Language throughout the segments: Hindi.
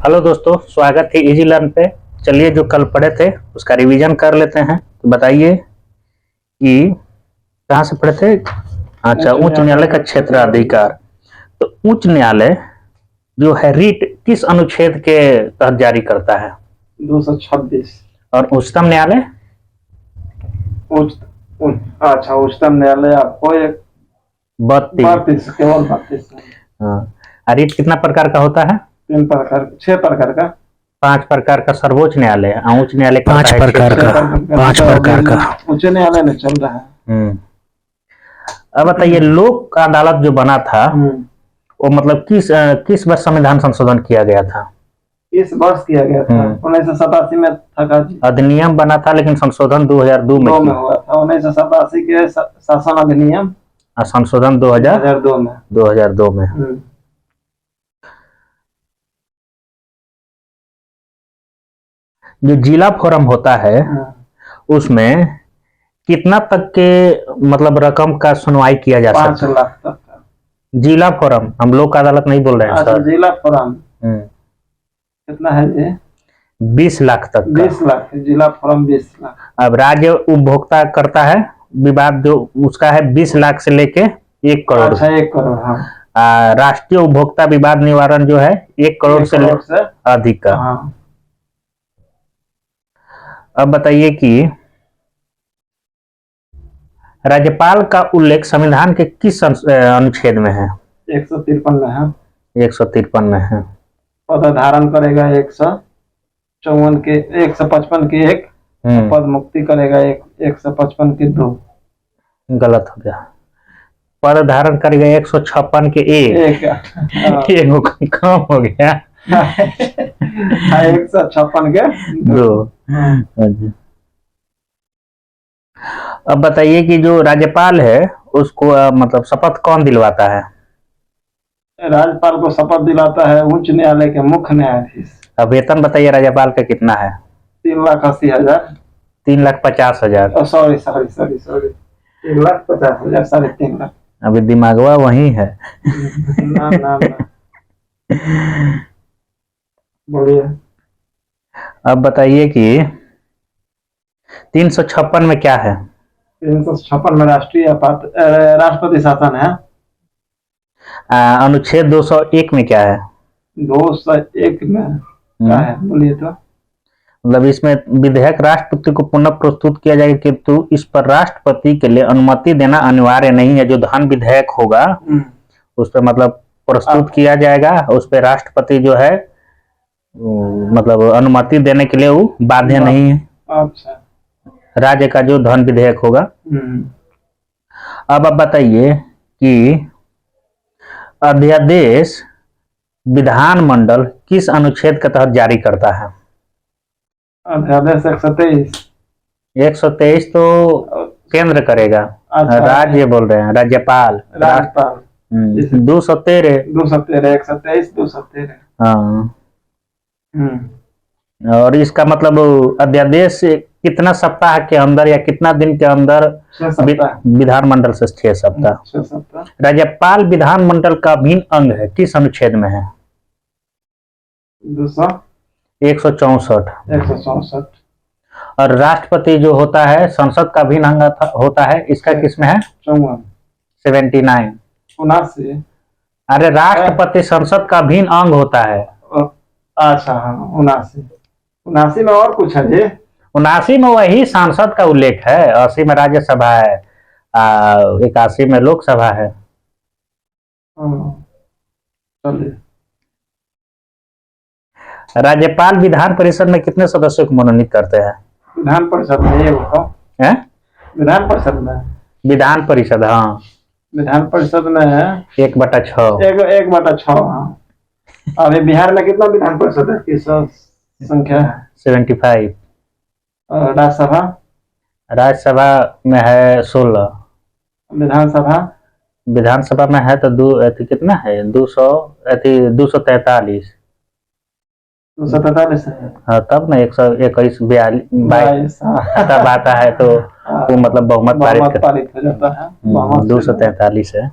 हेलो दोस्तों, स्वागत है इजी लर्न पे। चलिए जो कल पढ़े थे उसका रिवीजन कर लेते हैं। तो बताइए कि कहाँ से पढ़े थे। अच्छा, उच्च न्यायालय का क्षेत्राधिकार। तो उच्च न्यायालय जो है रीट किस अनुच्छेद के तहत जारी करता है? 226। और उच्चतम न्यायालय? अच्छा, उच्चतम न्यायालय आपको 32 केवल 32। हाँ, रीट कितना प्रकार का होता है? 6 प्रकार का। 5 प्रकार का सर्वोच्च न्यायालय, उच्च न्यायालय 5 प्रकार का। 5 प्रकार का उच्च न्यायालय में चल रहा है। अब बताइए, लोक अदालत जो बना था वो मतलब किस वर्ष संविधान संशोधन किया गया था? इस वर्ष किया गया था 1987 में था। अधिनियम बना था लेकिन संशोधन 2002 में हुआ था। 1987 के शासन अधिनियम संशोधन 2002 में। जो जिला फोरम होता है उसमें कितना तक के मतलब रकम का सुनवाई किया जा सकता है? 5 लाख तक का। जिला फोरम, हम लोक अदालत नहीं बोल रहे हैं सर। जिला फोरम कितना है ये? 20 लाख तक का। 20 लाख जिला फोरम 20 लाख। अब राज्य उपभोक्ता करता है विवाद जो उसका है 20 लाख से लेके 1 करोड़। अच्छा, 1 करोड़। हाँ। राष्ट्रीय उपभोक्ता विवाद निवारण जो है 1 करोड़ से अधिक का। हाँ। अब बताइए कि राज्यपाल का उल्लेख संविधान के किस अनुच्छेद में है? 153 में है। 153 में है। पद धारण करेगा 154 के 155 के 1। पद मुक्ति करेगा 155 के 2। गलत हो गया। पद धारण करेगा 156 के 1। एगो कम हो गया। 156 के 2। अब बताइए कि जो राज्यपाल है उसको मतलब शपथ कौन दिलवाता है? राज्यपाल को शपथ दिलाता है उच्च न्यायालय के मुख्य न्यायाधीश। अब वेतन बताइए राज्यपाल का कितना है? 3,80,000। 3,50,000। सॉरी 3,50,000, 3.5 लाख। अभी दिमागवा वही है। ना। बढ़िया। अब बताइए कि 356 में क्या है? 356 में राष्ट्रपति शासन है। अनुच्छेद 201 में क्या है? 201 में क्या है बोलिए तो। मतलब इसमें विधेयक राष्ट्रपति को पुनः प्रस्तुत किया जाएगा किंतु इस पर राष्ट्रपति के लिए अनुमति देना अनिवार्य नहीं है। जो धन विधेयक होगा उस पर मतलब प्रस्तुत किया जाएगा, उस पर राष्ट्रपति जो है मतलब अनुमति देने के लिए वो बाध्य नहीं है। अच्छा। राज्य का जो धन विधेयक होगा। अब आप बताइए कि अध्यादेश विधानमंडल किस अनुच्छेद के तहत जारी करता है? अध्यादेश 123। 123 तो केंद्र करेगा। अच्छा, राज्य बोल रहे हैं, राज्यपाल। 213 123 213। हाँ। और इसका मतलब अध्यादेश कितना सप्ताह के अंदर या कितना दिन के अंदर विधानमंडल से 6 सप्ताह। राज्यपाल विधानमंडल का अभिन्न अंग है, किस अनुच्छेद में है? 164। और राष्ट्रपति जो होता है संसद का अभिन्न अंग होता है, इसका किसमें है? 79। 79। अरे राष्ट्रपति संसद का अभिन्न अंग होता है। अच्छा हाँ, 79 में और कुछ है जी? 79 में वही सांसद का उल्लेख है। 80 में राज्यसभा है, 81 में लोकसभा है। राज्यपाल विधान परिषद में कितने सदस्यों को मनोनीत करते हैं? विधान परिषद में विधान परिषद में विधान परिषद, हाँ विधान परिषद में 1/6। 1/6। हाँ। अभी बिहार में कितना विधान परिषद है? किस संख्या है? 75। राज्यसभा में है 16। विधानसभा में है तो कितना है? 243। 243 है। हाँ, तब ना 121 22 तब आता है तो वो मतलब बहुमत पारित हो जाता है। 243 है।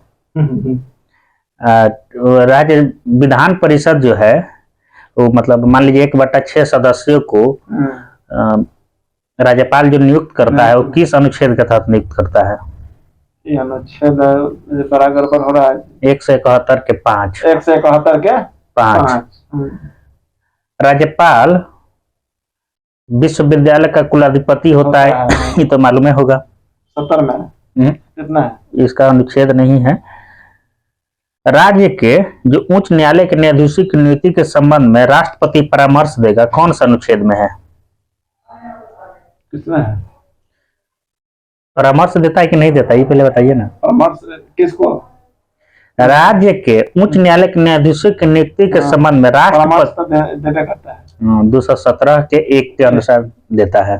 राज्य विधान परिषद जो है वो मतलब मान लीजिए 1/6 सदस्यों को राज्यपाल जो नियुक्त करता है वो किस अनुच्छेद के तहत नियुक्त करता है? ये अनुच्छेद बड़ा गड़बड़ हो रहा है। 171 के 5। 171 के 5। राज्यपाल विश्वविद्यालय का कुलाधिपति होता है, ये तो मालूम है होगा। 70 में कितना है? इसका अनुच्छेद नहीं है। राज्य के जो उच्च न्यायालय के न्यायाधीशों की नियुक्ति के संबंध में राष्ट्रपति परामर्श देगा, कौन सा अनुच्छेद में है? कितना है? परामर्श देता है कि नहीं देता, ये पहले बताइए ना। परामर्श किसको? राज्य के उच्च न्यायालय के न्यायाधीशों की नियुक्ति के संबंध में राष्ट्रपति देता करता है 217 के 1 के अनुसार देता है।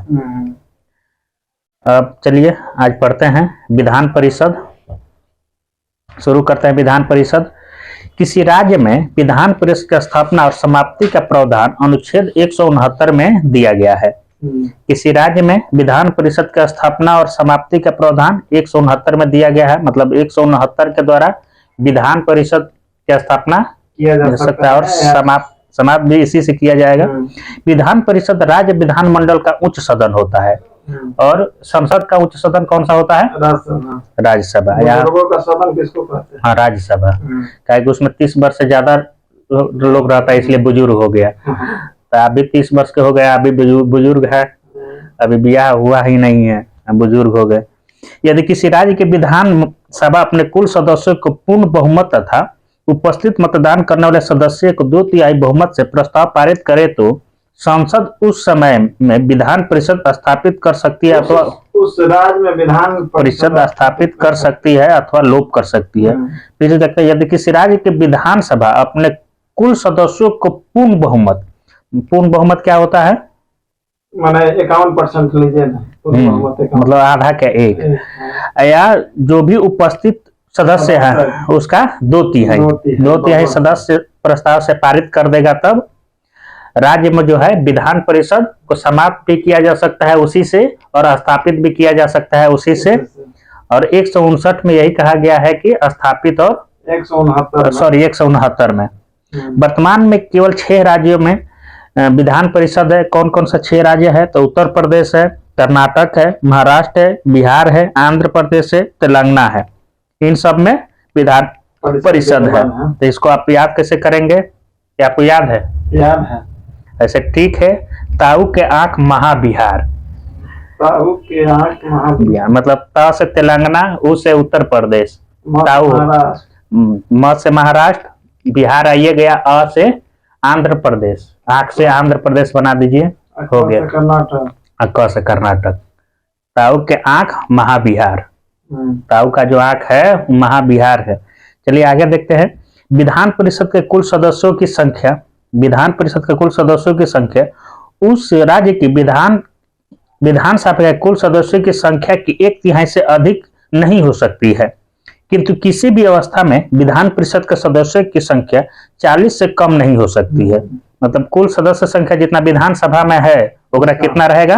अब चलिए आज पढ़ते हैं विधान परिषद। शुरू करते हैं विधान परिषद। किसी राज्य में विधान परिषद की स्थापना और समाप्ति का प्रावधान अनुच्छेद 169 में दिया गया है। किसी राज्य में विधान परिषद की स्थापना और समाप्ति का प्रावधान 169 में दिया गया है, मतलब 169 के द्वारा विधान परिषद की स्थापना किया जा सकता है और समाप्त भी इसी से किया जाएगा। विधान परिषद राज्य विधानमंडल का उच्च सदन होता है और संसद का उच्च सदन कौन सा होता है? राज्यसभा। का सदन किसको कहते हैं? हाँ, राज्यसभा। क्या उसमें 30 वर्ष से ज्यादा लोग रहता है, इसलिए बुजुर्ग हो गया। तो अभी 30 वर्ष के हो गए, अभी बुजुर्ग है, अभी ब्याह हुआ ही नहीं है, बुजुर्ग हो गए। यदि किसी राज्य के विधान सभा अपने कुल सदस्यों को पूर्ण बहुमत तथा उपस्थित मतदान करने वाले सदस्य को 2/3 बहुमत से प्रस्ताव पारित करे तो संसद उस समय में विधान परिषद स्थापित कर सकती है अथवा उस राज्य में विधान परिषद स्थापित कर सकती है अथवा लोप कर सकती है। फिर देखते हैं, यदि किसी राज्य के विधान सभा अपने कुल सदस्यों को पूर्ण बहुमत क्या होता है? माने 51% लीजिए ना, मतलब आधा के 1, या जो भी उपस्थित सदस्य है उसका 2/3 सदस्य प्रस्ताव से पारित कर देगा, तब राज्य में जो है विधान परिषद को समाप्त भी किया जा सकता है उसी से और स्थापित भी किया जा सकता है उसी से। और 159 में यही कहा गया है कि स्थापित और 169 में। वर्तमान में केवल 6 राज्यों में विधान परिषद है। कौन कौन सा 6 राज्य है? तो उत्तर प्रदेश है, कर्नाटक है, महाराष्ट्र है, बिहार है, आंध्र प्रदेश है, तेलंगाना है। इन सब में विधान परिषद है। तो इसको आप याद कैसे करेंगे? क्या आपको याद है? याद है। ऐसे ठीक है। ताऊ के आंख महाबिहार। ताऊ के आंख महाबिहार मतलब ता से तेलंगाना, उ से उत्तर प्रदेश, ताऊ म से महाराष्ट्र, बिहार आइए गया, अ से आंध्र प्रदेश, आंख से आंध्र प्रदेश बना दीजिए, हो गया कर्नाटक, क से कर्नाटक। ताऊ के आंख महाबिहार, ताऊ का जो आंख है महाबिहार है। चलिए आगे देखते हैं। विधान परिषद के कुल सदस्यों की संख्या, विधान परिषद के कुल सदस्यों की संख्या उस राज्य की विधानसभा के कुल सदस्यों की संख्या की 1/3 से अधिक नहीं हो सकती है, किंतु किसी भी अवस्था में विधान परिषद के सदस्यों की संख्या 40 से कम नहीं हो सकती है। मतलब कुल सदस्य संख्या जितना विधानसभा में है वगैरह कितना रहेगा?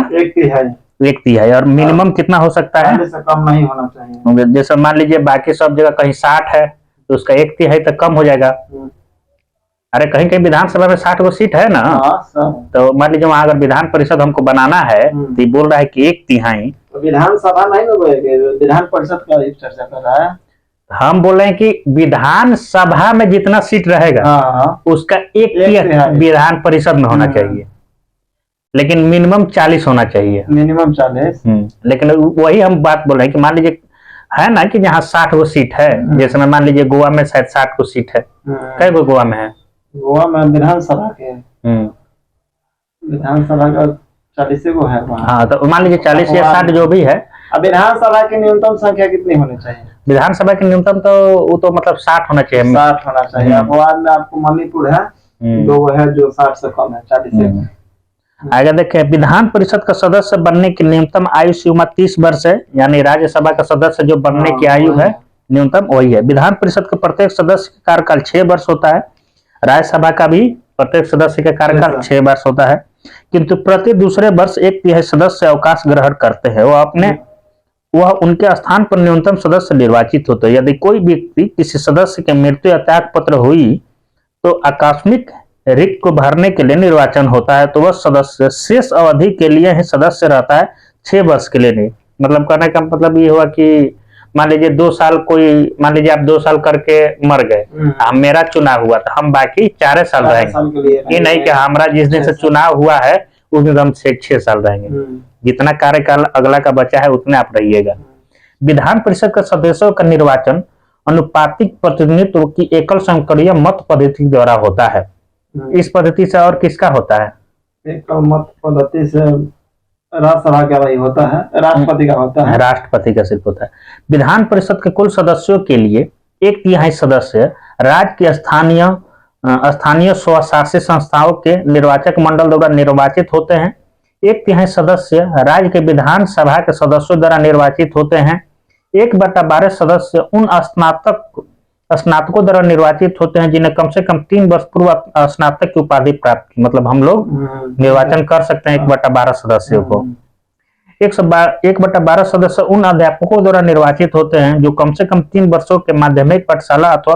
1/3। और मिनिमम कितना हो सकता है? 40 से कम नहीं होना चाहिए। जैसे मान लीजिए बाकी सब जगह कहीं 60 है तो उसका 1/3 तो कम हो जाएगा। अरे कहीं कहीं विधानसभा में 60 गो सीट है ना, तो मान लीजिए वहां अगर विधान परिषद हमको बनाना है तो ये बोल रहा है कि 1/3। तो विधानसभा नहीं ना बोलेगा, विधान परिषद का चर्चा कर रहा है। हम बोल रहे हैं कि विधानसभा में जितना सीट रहेगा उसका 1/3 विधान परिषद में होना चाहिए, लेकिन मिनिमम 40 होना चाहिए। मिनिमम 40। लेकिन वही हम बात बोल रहे हैं कि मान लीजिए है ना कि जहाँ 60 गो सीट है, जैसे में मान लीजिए गोवा में शायद 60 गो सीट है। कई गो गोवा में है? गोवा में विधानसभा के विधानसभा का 40 गो है वहाँ। हाँ, तो मान लीजिए 40 या 60 जो भी है। अब विधानसभा की न्यूनतम संख्या कितनी होनी चाहिए? विधानसभा की न्यूनतम तो वो तो मतलब 60 होना चाहिए। 60 होना चाहिए। अब बाद में आपको मणिपुर है, 2 है जो 60 से कम है, 40 से। आगे देखें, विधान परिषद का सदस्य बनने की न्यूनतम आयु सीमा 30 वर्ष है, यानी राज्यसभा का सदस्य जो बनने की आयु है न्यूनतम वही है। विधान परिषद के प्रत्येक सदस्य का कार्यकाल 6 वर्ष होता है। राज्यसभा का भी प्रत्येक सदस्य का कार्यकाल 6 वर्ष होता है, किंतु प्रति दूसरे वर्ष 1/3 सदस्य अवकाश ग्रहण करते हैं। वह उनके स्थान पर न्यूनतम सदस्य निर्वाचित होते हैं। यदि कोई व्यक्ति किसी सदस्य के मृत्यु या त्याग पत्र हुई तो आकस्मिक रिक्त को भरने के लिए निर्वाचन होता है तो वह सदस्य शेष अवधि के लिए ही सदस्य रहता है, 6 वर्ष के लिए नहीं। मतलब कहने का मतलब ये हुआ कि मान लीजिए 2 साल मान लीजिए आप 2 साल करके मर गए, मेरा चुनाव हुआ तो हम बाकी 4 साल रहेंगे। ये नहीं कि हमारा जिस दिन से चुनाव हुआ है उस दिन हम 6 साल रहेंगे, जितना कार्यकाल अगला का बचा है उतने आप रहिएगा। विधान परिषद के सदस्यों का निर्वाचन अनुपातिक प्रतिनिधित्व की एकल संकरीय मत पद्धति द्वारा होता है। इस पद्धति से और किसका होता है? एकल मत पद्धति से राज्यसभा का वही होता है, राष्ट्रपति का होता है। राष्ट्रपति का सिर्फ होता है। विधान परिषद के कुल सदस्यों के लिए 1/3 सदस्य राज्य के स्थानीय स्वशासित संस्थाओं के निर्वाचक मंडल द्वारा निर्वाचित होते हैं। 1/3 सदस्य राज्य के विधानसभा के सदस्यों द्वारा निर्वाचित होते हैं। 1/12 सदस्य उन स्नातकों द्वारा निर्वाचित होते हैं जिन्हें कम से कम 3 वर्ष पूर्व स्नातक की उपाधि प्राप्त की। मतलब हम लोग निर्वाचन कर सकते हैं 1/12 सदस्यों को। 1/12 सदस्य उन अध्यापकों द्वारा निर्वाचित होते हैं जो कम से कम 3 वर्षों के माध्यमिक पाठशाला अथवा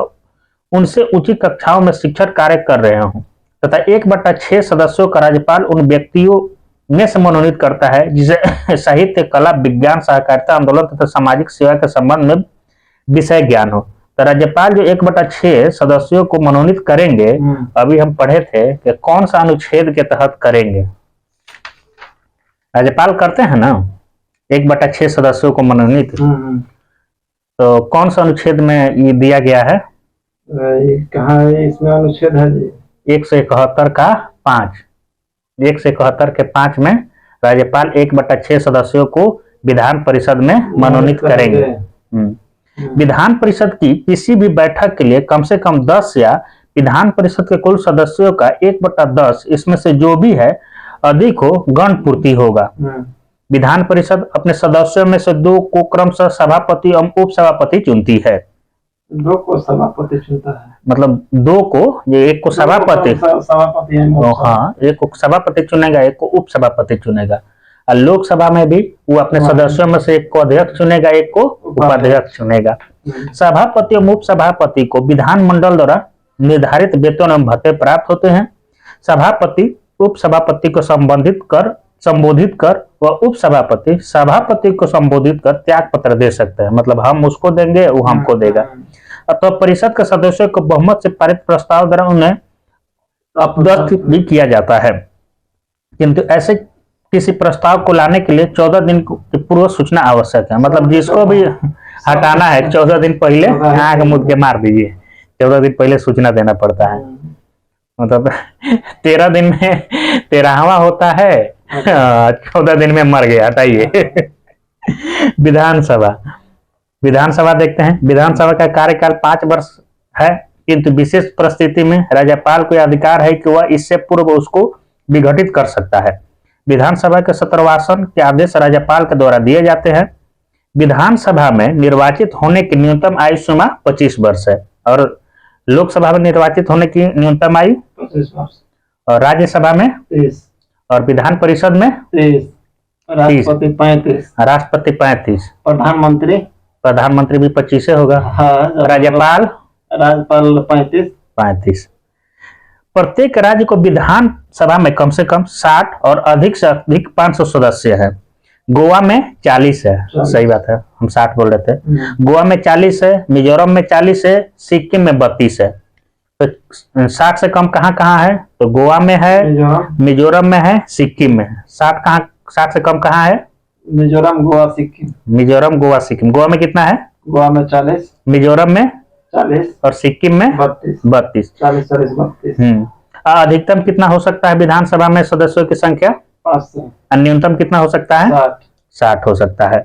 उनसे उचित कक्षाओं में शिक्षण कार्य कर रहे हों, तथा 1/6 सदस्यों का राज्यपाल उन व्यक्तियों में से मनोनीत करता है जिसे साहित्य, कला, विज्ञान, सहकारिता आंदोलन तथा सामाजिक सेवा के संबंध में विषय ज्ञान हो। तो राज्यपाल जो 1/6 सदस्यों को मनोनीत करेंगे, अभी हम पढ़े थे कि कौन सा अनुच्छेद के तहत करेंगे। राज्यपाल करते हैं ना 1/6 सदस्यों को मनोनीत, तो कौन सा अनुच्छेद में ये दिया गया है? कहाँ है इसमें अनुच्छेद है जी? 171 का 5। 171 के 5 में राज्यपाल 1/6 सदस्यों को विधान परिषद में मनोनीत करेंगे। विधान परिषद की किसी भी बैठक के लिए कम से कम 10 या विधान परिषद के कुल सदस्यों का 1/10 इसमें से जो भी है अधिक हो गण पूर्ति होगा। विधान परिषद अपने सदस्यों में से 2 को क्रमशः सभापति एवं उप सभापति चुनती है। 2 को सभापति चुनता है, मतलब 2 को, ये एक को सभापति, हाँ, एक को सभापति चुनेगा, एक को उप सभापति चुनेगा। और लोकसभा में भी वो अपने सदस्यों में से एक को अध्यक्ष चुनेगा, एक को उपाध्यक्ष चुनेगा। सभापति और उप सभापति को विधानमंडल द्वारा निर्धारित वेतन एवं भत्ते प्राप्त होते हैं। सभापति उप सभापति को संबोधित कर व उप सभापति सभापति को संबोधित कर त्याग पत्र दे सकते हैं। मतलब हम उसको देंगे, वो हमको देगा। अथवा परिषद के सदस्यों को बहुमत से पारित प्रस्ताव द्वारा उन्हें अपदस्थ भी किया जाता है, किंतु ऐसे किसी प्रस्ताव को लाने के लिए 14 दिन की पूर्व सूचना आवश्यक है। मतलब जिसको भी हटाना है 14 दिन पहले आग मुद के मार दीजिए, 14 दिन पहले सूचना देना पड़ता है। मतलब 13 दिन में 13वां होता है, 14 दिन में मर गया, हटाइए। विधानसभा देखते हैं। विधानसभा का कार्यकाल 5 वर्ष है, किंतु विशेष परिस्थिति में राज्यपाल को अधिकार है कि वह इससे पूर्व उसको विघटित कर सकता है। विधानसभा के सत्रवासन के आदेश राज्यपाल के द्वारा दिए जाते हैं। विधानसभा में निर्वाचित होने की न्यूनतम आयु सीमा 25 वर्ष है और लोकसभा में निर्वाचित होने की न्यूनतम आयु 25 वर्ष, और राज्यसभा में 30, और विधान परिषद में 30, राष्ट्रपति 35, राष्ट्रपति 35, प्रधानमंत्री भी 25 होगा। हाँ, राज्यपाल 35। प्रत्येक राज्य को विधान सभा में कम से कम 60 और अधिक से अधिक 500 सदस्य है। गोवा में 40 है, सही बात है, हम 60 बोल रहे थे। गोवा में 40 है, मिजोरम में 40 है, सिक्किम में 32 है। तो 60 से कम कहाँ कहाँ है? तो गोवा में है, मिजोरम में है, सिक्किम में है। 60 से कम कहाँ है? मिजोरम, गोवा, सिक्किम। मिजोरम, गोवा, सिक्किम। गोवा में कितना है? गोवा में 40, मिजोरम में 40 और सिक्किम में 32। 40-40-32। अधिकतम कितना हो सकता है विधानसभा में सदस्यों की संख्या? 500। न्यूनतम कितना हो सकता है? 60 हो सकता है।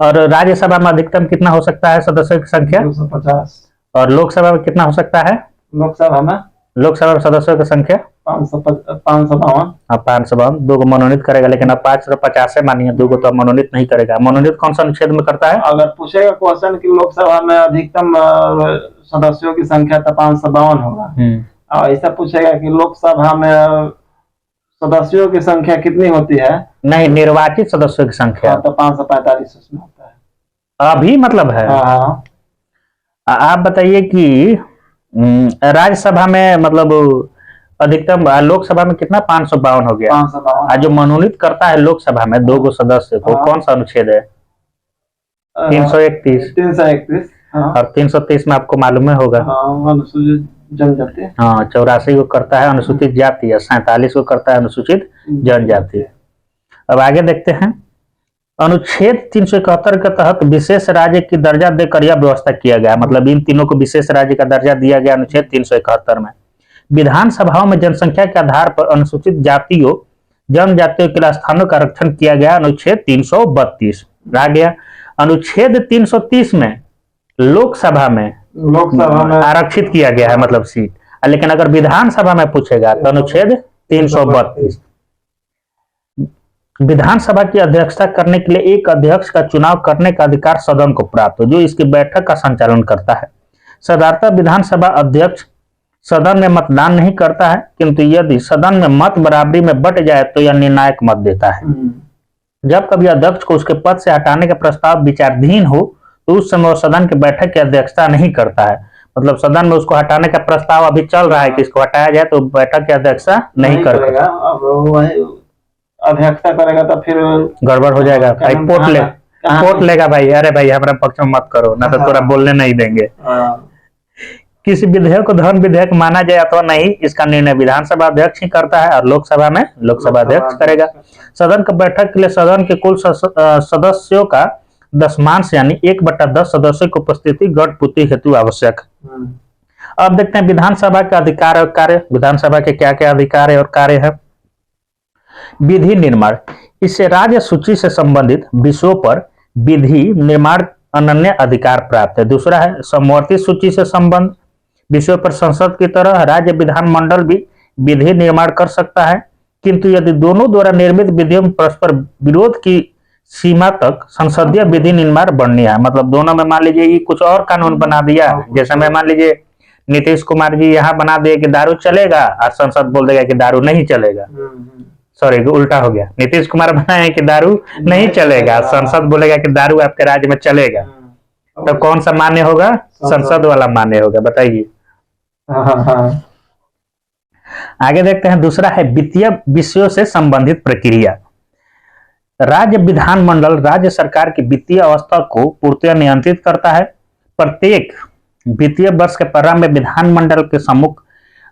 और राज्यसभा में अधिकतम कितना हो सकता है सदस्यों की संख्या? 250। और लोकसभा में कितना हो सकता है? लोकसभा में सदस्यों की संख्या 552। 552। 2 को मनोनीत करेगा, लेकिन अब 550 है मानिए, 2 को तो मनोनीत नहीं करेगा। मनोनीत कौन सा अनुच्छेद में करता है? अगर पूछेगा क्वेश्चन कि लोकसभा में अधिकतम सदस्यों की संख्या तो 552 होगा, और ऐसा पूछेगा कि लोकसभा में सदस्यों की संख्या कितनी होती है, नहीं, निर्वाचित सदस्यों की संख्या, तो 545 उसमें होता है। अभी मतलब है। आप बताइए कि राज्यसभा में मतलब अधिकतम लोकसभा में कितना 552 हो गया। 552। जो मनोनीत करता है लोकसभा में 2 सदस्य को, कौन सा अनुच्छेद है? 331। 331। और 330 में आपको मालूम है होगा। अनुसूचित जनजाति। हाँ, 84 को करता है अनुसूचित जाति, 47 को करता है अनुसूचित जनजाति। अब आगे देखते हैं। अनुच्छेद 371 के तहत विशेष राज्य की दर्जा देकर यह व्यवस्था किया गया, मतलब इन तीनों को विशेष राज्य का दर्जा दिया गया अनुच्छेद 371 में। विधानसभाओं में जनसंख्या के आधार पर अनुसूचित जातियों जनजातियों के लिए स्थानों का आरक्षण किया गया अनुच्छेद 332। आ गया अनुच्छेद 330 में लोकसभा में आरक्षित किया गया है, मतलब सीट। लेकिन अगर विधानसभा में पूछेगा तो अनुच्छेद 332। विधानसभा की अध्यक्षता करने के लिए एक अध्यक्ष का चुनाव करने का अधिकार सदन को प्राप्त हो, जो इसकी बैठक का संचालन करता है। साधारणतः विधानसभा अध्यक्ष सदन में मतदान नहीं करता है, किंतु यदि सदन में मत बराबरी में बट जाए तो यह निर्णायक मत देता है। जब कभी अध्यक्ष को उसके पद से हटाने का प्रस्ताव विचाराधीन हो तो उस समय सदन की बैठक की अध्यक्षता नहीं करता है। मतलब सदन में उसको हटाने का प्रस्ताव अभी चल रहा है कि इसको हटाया जाए, तो बैठक की अध्यक्षता नहीं करेगा। अध्यक्षता करेगा तो फिर गड़बड़ हो जाएगा भाई, कोर्ट लेगा भाई, अरे भाई हमारा पक्ष में मत करो ना तो थोड़ा बोलने नहीं देंगे। किसी विधेयक को धर्म विधेयक माना जाए अथवा नहीं, इसका निर्णय विधानसभा अध्यक्ष ही करता है और लोकसभा में लोकसभा अध्यक्ष करेगा। सदन की बैठक के लिए सदन के कुल सदस्यों का 10 यानी 1/10 सदस्यों की उपस्थिति गढ़पूर्ति हेतु आवश्यक। अब देखते हैं विधानसभा के अधिकार और कार्य। विधानसभा के क्या क्या अधिकार और कार्य है। विधि निर्माण, इससे राज्य सूची से संबंधित विषयों पर विधि निर्माण अनन्य अधिकार प्राप्त है। दूसरा है समवर्ती सूची से संबंध विषयों पर संसद की तरह राज्य विधानमंडल भी विधि निर्माण कर सकता है, किंतु यदि दोनों द्वारा निर्मित विधियों में परस्पर विरोध की सीमा तक संसदीय विधि निर्माण बननी है। मतलब दोनों में मान लीजिए कुछ और कानून बना दिया, जैसे में मान लीजिए नीतीश कुमार जी यहाँ बना दिए कि दारू चलेगा और संसद बोल देगा कि दारू नहीं चलेगा। सॉरी उल्टा हो गया, नीतीश कुमार बनाए कि दारू नहीं चलेगा, संसद बोलेगा कि दारू आपके राज्य में चलेगा, तो कौन सा मान्य होगा? संसद वाला मान्य होगा, बताइए। आगे देखते हैं। दूसरा है वित्तीय विषयों से संबंधित प्रक्रिया। राज्य विधानमंडल राज्य सरकार की वित्तीय अवस्था को पूर्णतः नियंत्रित करता है। प्रत्येक वित्तीय वर्ष के प्रारंभ में विधानमंडल के सम्मुख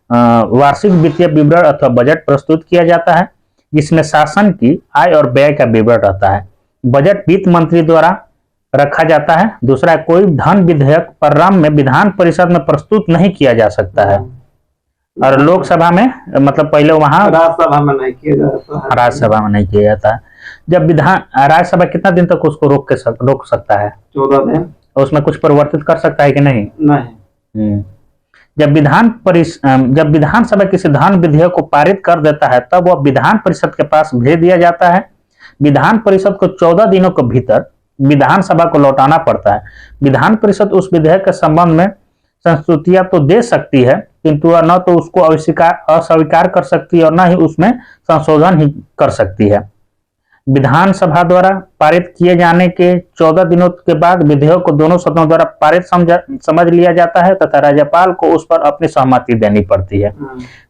वार्षिक वित्तीय विवरण अथवा बजट प्रस्तुत किया जाता है, जिसमें शासन की आय और व्यय का विवरण रहता है। बजट वित्त मंत्री द्वारा रखा जाता है। दूसरा, कोई धन विधेयक प्रारंभ में विधान परिषद में प्रस्तुत नहीं किया जा सकता है, और लोकसभा में मतलब पहले वहां राज्यसभा में नहीं किया जाता है। राज्यसभा में नहीं किया जाता है। जब विधान राज्यसभा कितना दिन तक उसको रोक सकता है? 14 दिन। उसमें कुछ परिवर्तित कर सकता है कि नहीं? नहीं। जब विधानसभा किसी धन विधेयक को पारित कर देता है तब वह विधान परिषद के पास भेज दिया जाता है। विधान परिषद को 14 दिनों के भीतर विधानसभा को लौटाना पड़ता है। विधान परिषद उस विधेयक के संबंध में संस्तुतियां तो दे सकती है, किंतु वह न तो उसको अस्वीकार कर सकती है और न ही उसमें संशोधन ही कर सकती है। विधानसभा द्वारा पारित किए जाने के 14 दिनों के बाद विधेयक को दोनों सदनों द्वारा पारित समझ लिया जाता है तथा राज्यपाल को उस पर अपनी सहमति देनी पड़ती है।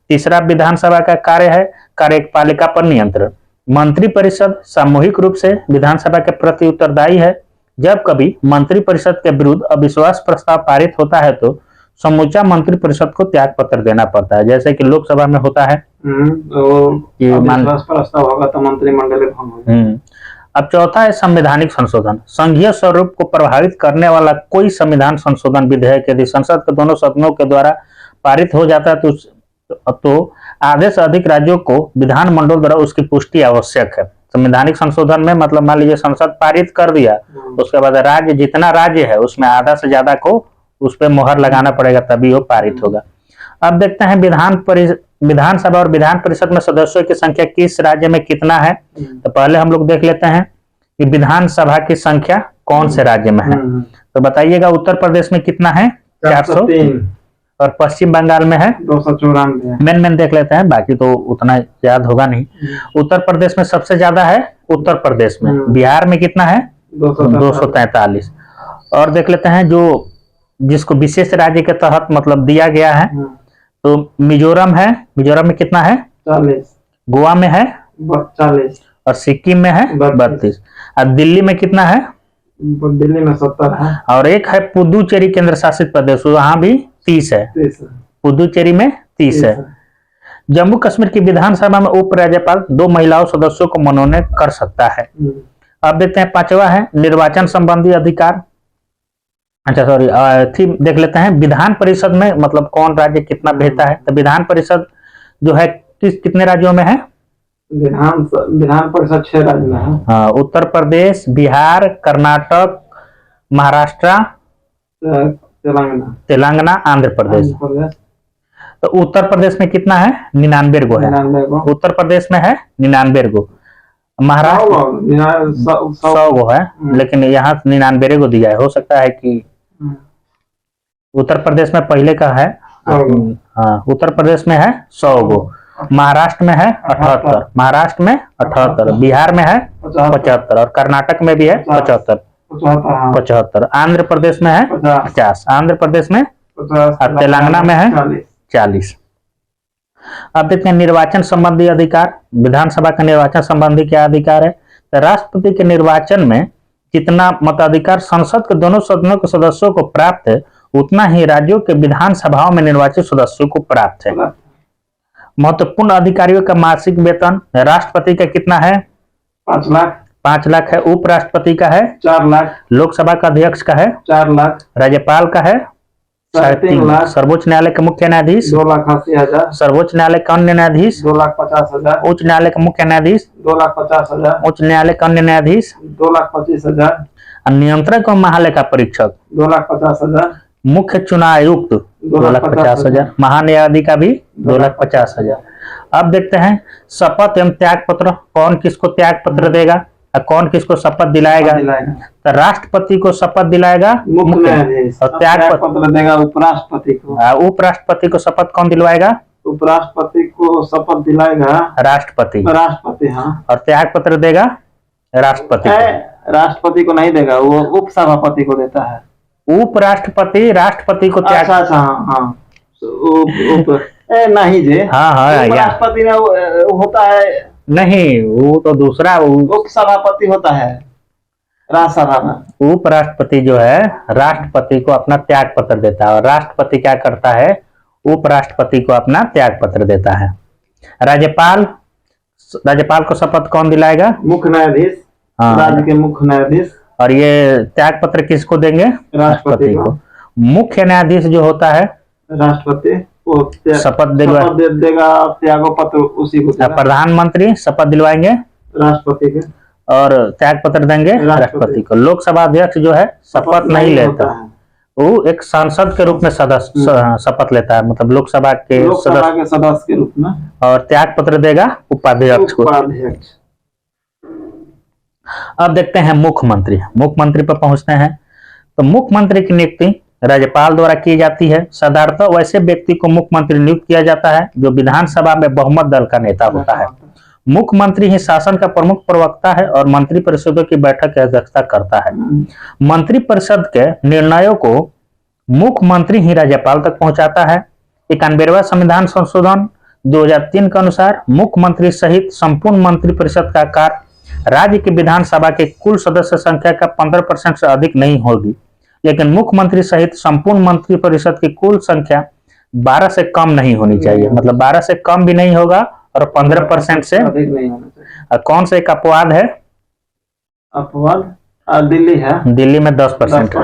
तीसरा विधानसभा का कार्य है कार्यपालिका पर नियंत्रण। मंत्रिपरिषद सामूहिक रूप से विधानसभा के प्रति उत्तरदायी है। जब कभी मंत्रिपरिषद के विरुद्ध अविश्वास प्रस्ताव पारित होता है तो समूचा मंत्रिपरिषद को त्याग पत्र देना पड़ता है, जैसे कि लोकसभा में होता है कि अविश्वास प्रस्ताव होगा तो मंत्रिमंडल भंग होगा। अब चौथा है संवैधानिक संशोधन। संघीय स्वरूप को प्रभावित करने वाला कोई संविधान संशोधन विधेयक यदि संसद के दोनों सदनों के द्वारा पारित हो जाता है तो आधे से अधिक राज्यों को विधानमंडल द्वारा उसकी पुष्टि आवश्यक है। संवैधानिक संशोधन में मतलब मान लीजिए संसद पारित कर दिया, उसके बाद राज्य जितना राज्य है उसमें आधा से ज्यादा को उस पर मोहर लगाना पड़ेगा, तभी वो पारित होगा। अब देखते हैं विधानसभा और विधान परिषद में सदस्यों की संख्या किस राज्य में कितना है। तो पहले हम लोग देख लेते हैं कि विधानसभा की संख्या कौन से राज्य में है। तो बताइएगा उत्तर प्रदेश में कितना है? 403 और पश्चिम बंगाल में है 294। मेन देख लेते हैं, बाकी तो उतना याद होगा नहीं। उत्तर प्रदेश में सबसे ज्यादा है उत्तर प्रदेश में। बिहार में कितना है? 243। और देख लेते हैं जो जिसको विशेष राज्य के तहत मतलब दिया गया है। तो मिजोरम है, मिजोरम में कितना है? 40। गोवा में है 40 और सिक्किम में है 32। और दिल्ली में कितना है? दिल्ली में 70 है। और एक है पुदुचेरी केंद्र शासित प्रदेश, वहां भी 30 है। पुदुचेरी में 30 है। जम्मू कश्मीर की विधानसभा में उपराज्यपाल 2 महिलाओं सदस्यों को मनोनीत कर सकता है। अब देखते हैं 5वां है निर्वाचन संबंधी अधिकार। अच्छा सॉरी, थीम देख लेते हैं। विधान परिषद में मतलब कौन राज्य कितना भेजता है। तो विधान परिषद जो है कितने राज्यों में है? विधान परिषद 6 राज्य में है। हाँ, उत्तर प्रदेश, बिहार, कर्नाटक, महाराष्ट्र, तेलंगाना, आंध्र प्रदेश। तो उत्तर प्रदेश में कितना है? 99 गो है। उत्तर प्रदेश में है 99 गो। महाराष्ट्र 100 गो है, लेकिन यहाँ 99 गो दिया है। हो सकता है कि उत्तर प्रदेश में पहले का है। हाँ, उत्तर प्रदेश में है 100 गो। महाराष्ट्र में है 78, महाराष्ट्र में 78, बिहार में है 75 और कर्नाटक में भी है 75। आंध्र प्रदेश में है 50, आंध्र प्रदेश में, और तेलंगाना में है 40। अब देखते हैं निर्वाचन संबंधी अधिकार। विधानसभा का निर्वाचन संबंधी क्या अधिकार है? तो राष्ट्रपति के निर्वाचन में जितना मताधिकार संसद के दोनों सदनों के सदस्यों को प्राप्त है, उतना ही राज्यों के विधानसभाओं में निर्वाचित सदस्यों को प्राप्त है। महत्वपूर्ण अधिकारियों का मासिक वेतन राष्ट्रपति का कितना है? 5 लाख। 5 लाख है। उपराष्ट्रपति का है 4 लाख। लोकसभा का अध्यक्ष का है 4 लाख। राज्यपाल का है 3.5 लाख। सर्वोच्च न्यायालय के मुख्य न्यायाधीश 2,80,000। सर्वोच्च न्यायालय के अन्य न्यायाधीश 2,50,000। उच्च न्यायालय के मुख्य न्यायाधीश 2,50,000। उच्च न्यायालय के अन्य न्यायाधीश 2,25,000। नियंत्रक और महालेखा परीक्षक 2,50,000। मुख्य चुनाव आयुक्त 2,50,000। महान्यायाधीश भी 2,50,000। अब देखते हैं शपथ एवं त्याग पत्र। कौन किसको त्याग पत्र देगा और कौन किसको शपथ दिलाएगा? तो राष्ट्रपति को शपथ दिलाएगा मुख्य न्यायाधीश और त्याग पत्र देगा उपराष्ट्रपति को। उपराष्ट्रपति को शपथ कौन दिलवाएगा? उपराष्ट्रपति को शपथ दिलाएगा राष्ट्रपति। हाँ। और त्याग पत्र देगा राष्ट्रपति। राष्ट्रपति को नहीं देगा, वो उप सभापति को देता है। उपराष्ट्रपति राष्ट्रपति को त्याग। हाँ। नहीं जी। हाँ, राष्ट्रपति ने होता है नहीं, वो तो दूसरा उप सभापति होता है राज्यसभा में। उपराष्ट्रपति जो है राष्ट्रपति को अपना त्याग पत्र देता है और राष्ट्रपति क्या करता है? उपराष्ट्रपति को अपना त्याग पत्र देता है। राज्यपाल को शपथ कौन दिलाएगा? मुख्य न्यायाधीश। राज्य के मुख्य न्यायाधीश। और ये त्याग पत्र किसको देंगे? राष्ट्रपति को। मुख्य न्यायाधीश जो होता है राष्ट्रपति शपथ देगा, त्याग पत्र उसी को देगा। प्रधानमंत्री शपथ दिलवाएंगे राष्ट्रपति के और त्याग पत्र देंगे राष्ट्रपति को। लोकसभा अध्यक्ष जो है शपथ नहीं लेता, वो एक सांसद के रूप में सदस्य शपथ लेता है, मतलब लोकसभा के सदस्य के रूप में। और त्याग पत्र देगा उपाध्यक्ष को। अब देखते हैं मुख्यमंत्री। मुख्यमंत्री पर पहुंचते हैं। तो मुख्यमंत्री की नियुक्ति राज्यपाल द्वारा की जाती है। साधारणतः वैसे व्यक्ति को मुख्यमंत्री नियुक्त किया जाता है जो विधानसभा में बहुमत दल का नेता होता है। मुख्यमंत्री ही शासन का प्रमुख प्रवक्ता है और मंत्री परिषदों की बैठक की अध्यक्षता करता है। मंत्री परिषद के निर्णयों को मुख्यमंत्री ही राज्यपाल तक पहुंचाता है। 91वां संविधान संशोधन 2003 के अनुसार मुख्यमंत्री सहित संपूर्ण मंत्री परिषद का आकार राज्य की विधानसभा के कुल सदस्य संख्या का 15% से अधिक नहीं होगी, लेकिन मुख्यमंत्री सहित संपूर्ण मंत्री परिषद की कुल संख्या 12 से कम नहीं होनी चाहिए। मतलब 12 से कम भी नहीं होगा और 15% से अधिक नहीं होना चाहिए। कौन सा एक अपवाद है? अपवाद दिल्ली है। दिल्ली में 10% है।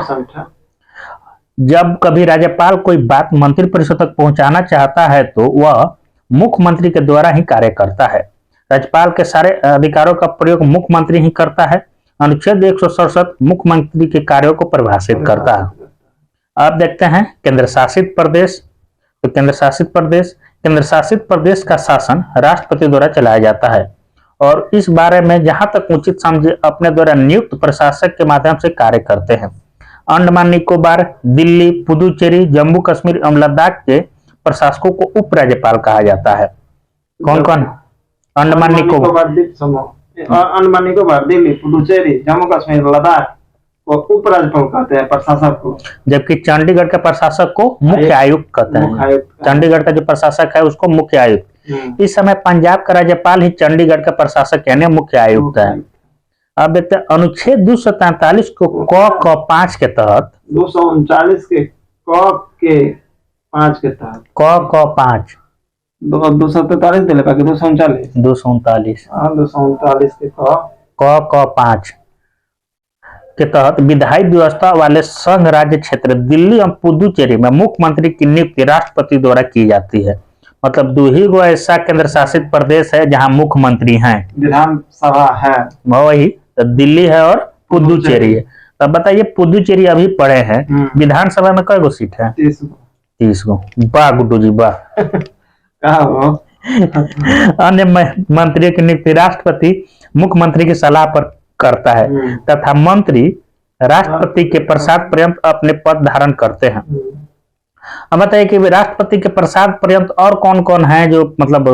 जब कभी राज्यपाल कोई बात मंत्री परिषद तक पहुंचाना चाहता है तो वह मुख्यमंत्री के द्वारा ही कार्य करता है। राज्यपाल के सारे अधिकारों का प्रयोग मुख्यमंत्री ही करता है। अनुच्छेद 167 मुख्यमंत्री के कार्यों को परिभाषित करता है। अब देखते हैं केंद्र शासित प्रदेश। तो केंद्र शासित प्रदेश का शासन राष्ट्रपति द्वारा चलाया जाता है और इस बारे में जहां तक उचित समझे अपने द्वारा नियुक्त प्रशासक के माध्यम से कार्य करते हैं। अंडमान निकोबार, दिल्ली, पुदुचेरी, जम्मू कश्मीर एवं लद्दाख के प्रशासकों को उपराज्यपाल कहा जाता है। कौन कौन? अंडमान निकोबार द्वीप समूह, अंडमान निकोबार, दिल्ली, पुदुचेरी, जम्मू कश्मीर, लद्दाख को उपराज्यपाल कहते हैं, प्रशासक को, जबकि चंडीगढ़ के प्रशासक को मुख्य आयुक्त कहते हैं। चंडीगढ़ का जो प्रशासक है उसको मुख्य आयुक्त। इस समय पंजाब का राज्यपाल ही चंडीगढ़ का प्रशासक यानी मुख्य आयुक्त है। अब देखते हैं अनुच्छेद 243 को क 5 के तहत, 239 के क 5 के तहत, क 5 243 दिले बाकी 239 239 239 के क 5 के तहत विधायी व्यवस्था वाले संघ राज्य क्षेत्र दिल्ली और पुदुचेरी में मुख्यमंत्री की नियुक्ति राष्ट्रपति द्वारा की जाती है। मतलब दो ही गो ऐसा केंद्र शासित प्रदेश है जहां मुख्यमंत्री हैं, विधानसभा है, वही तो दिल्ली है और पुदुचेरी है। तब बताइए पुदुचेरी अभी पड़े हैं, विधानसभा में कई गो सीट है? 30 गो। वाह गुड्डू जी वाह। अन्य मंत्रियों की नियुक्ति राष्ट्रपति मुख्यमंत्री की सलाह पर करता है तथा मंत्री राष्ट्रपति के प्रसाद पर्यंत अपने पद धारण करते हैं। अब बताइए कि राष्ट्रपति के प्रसाद पर्यंत और कौन कौन है जो मतलब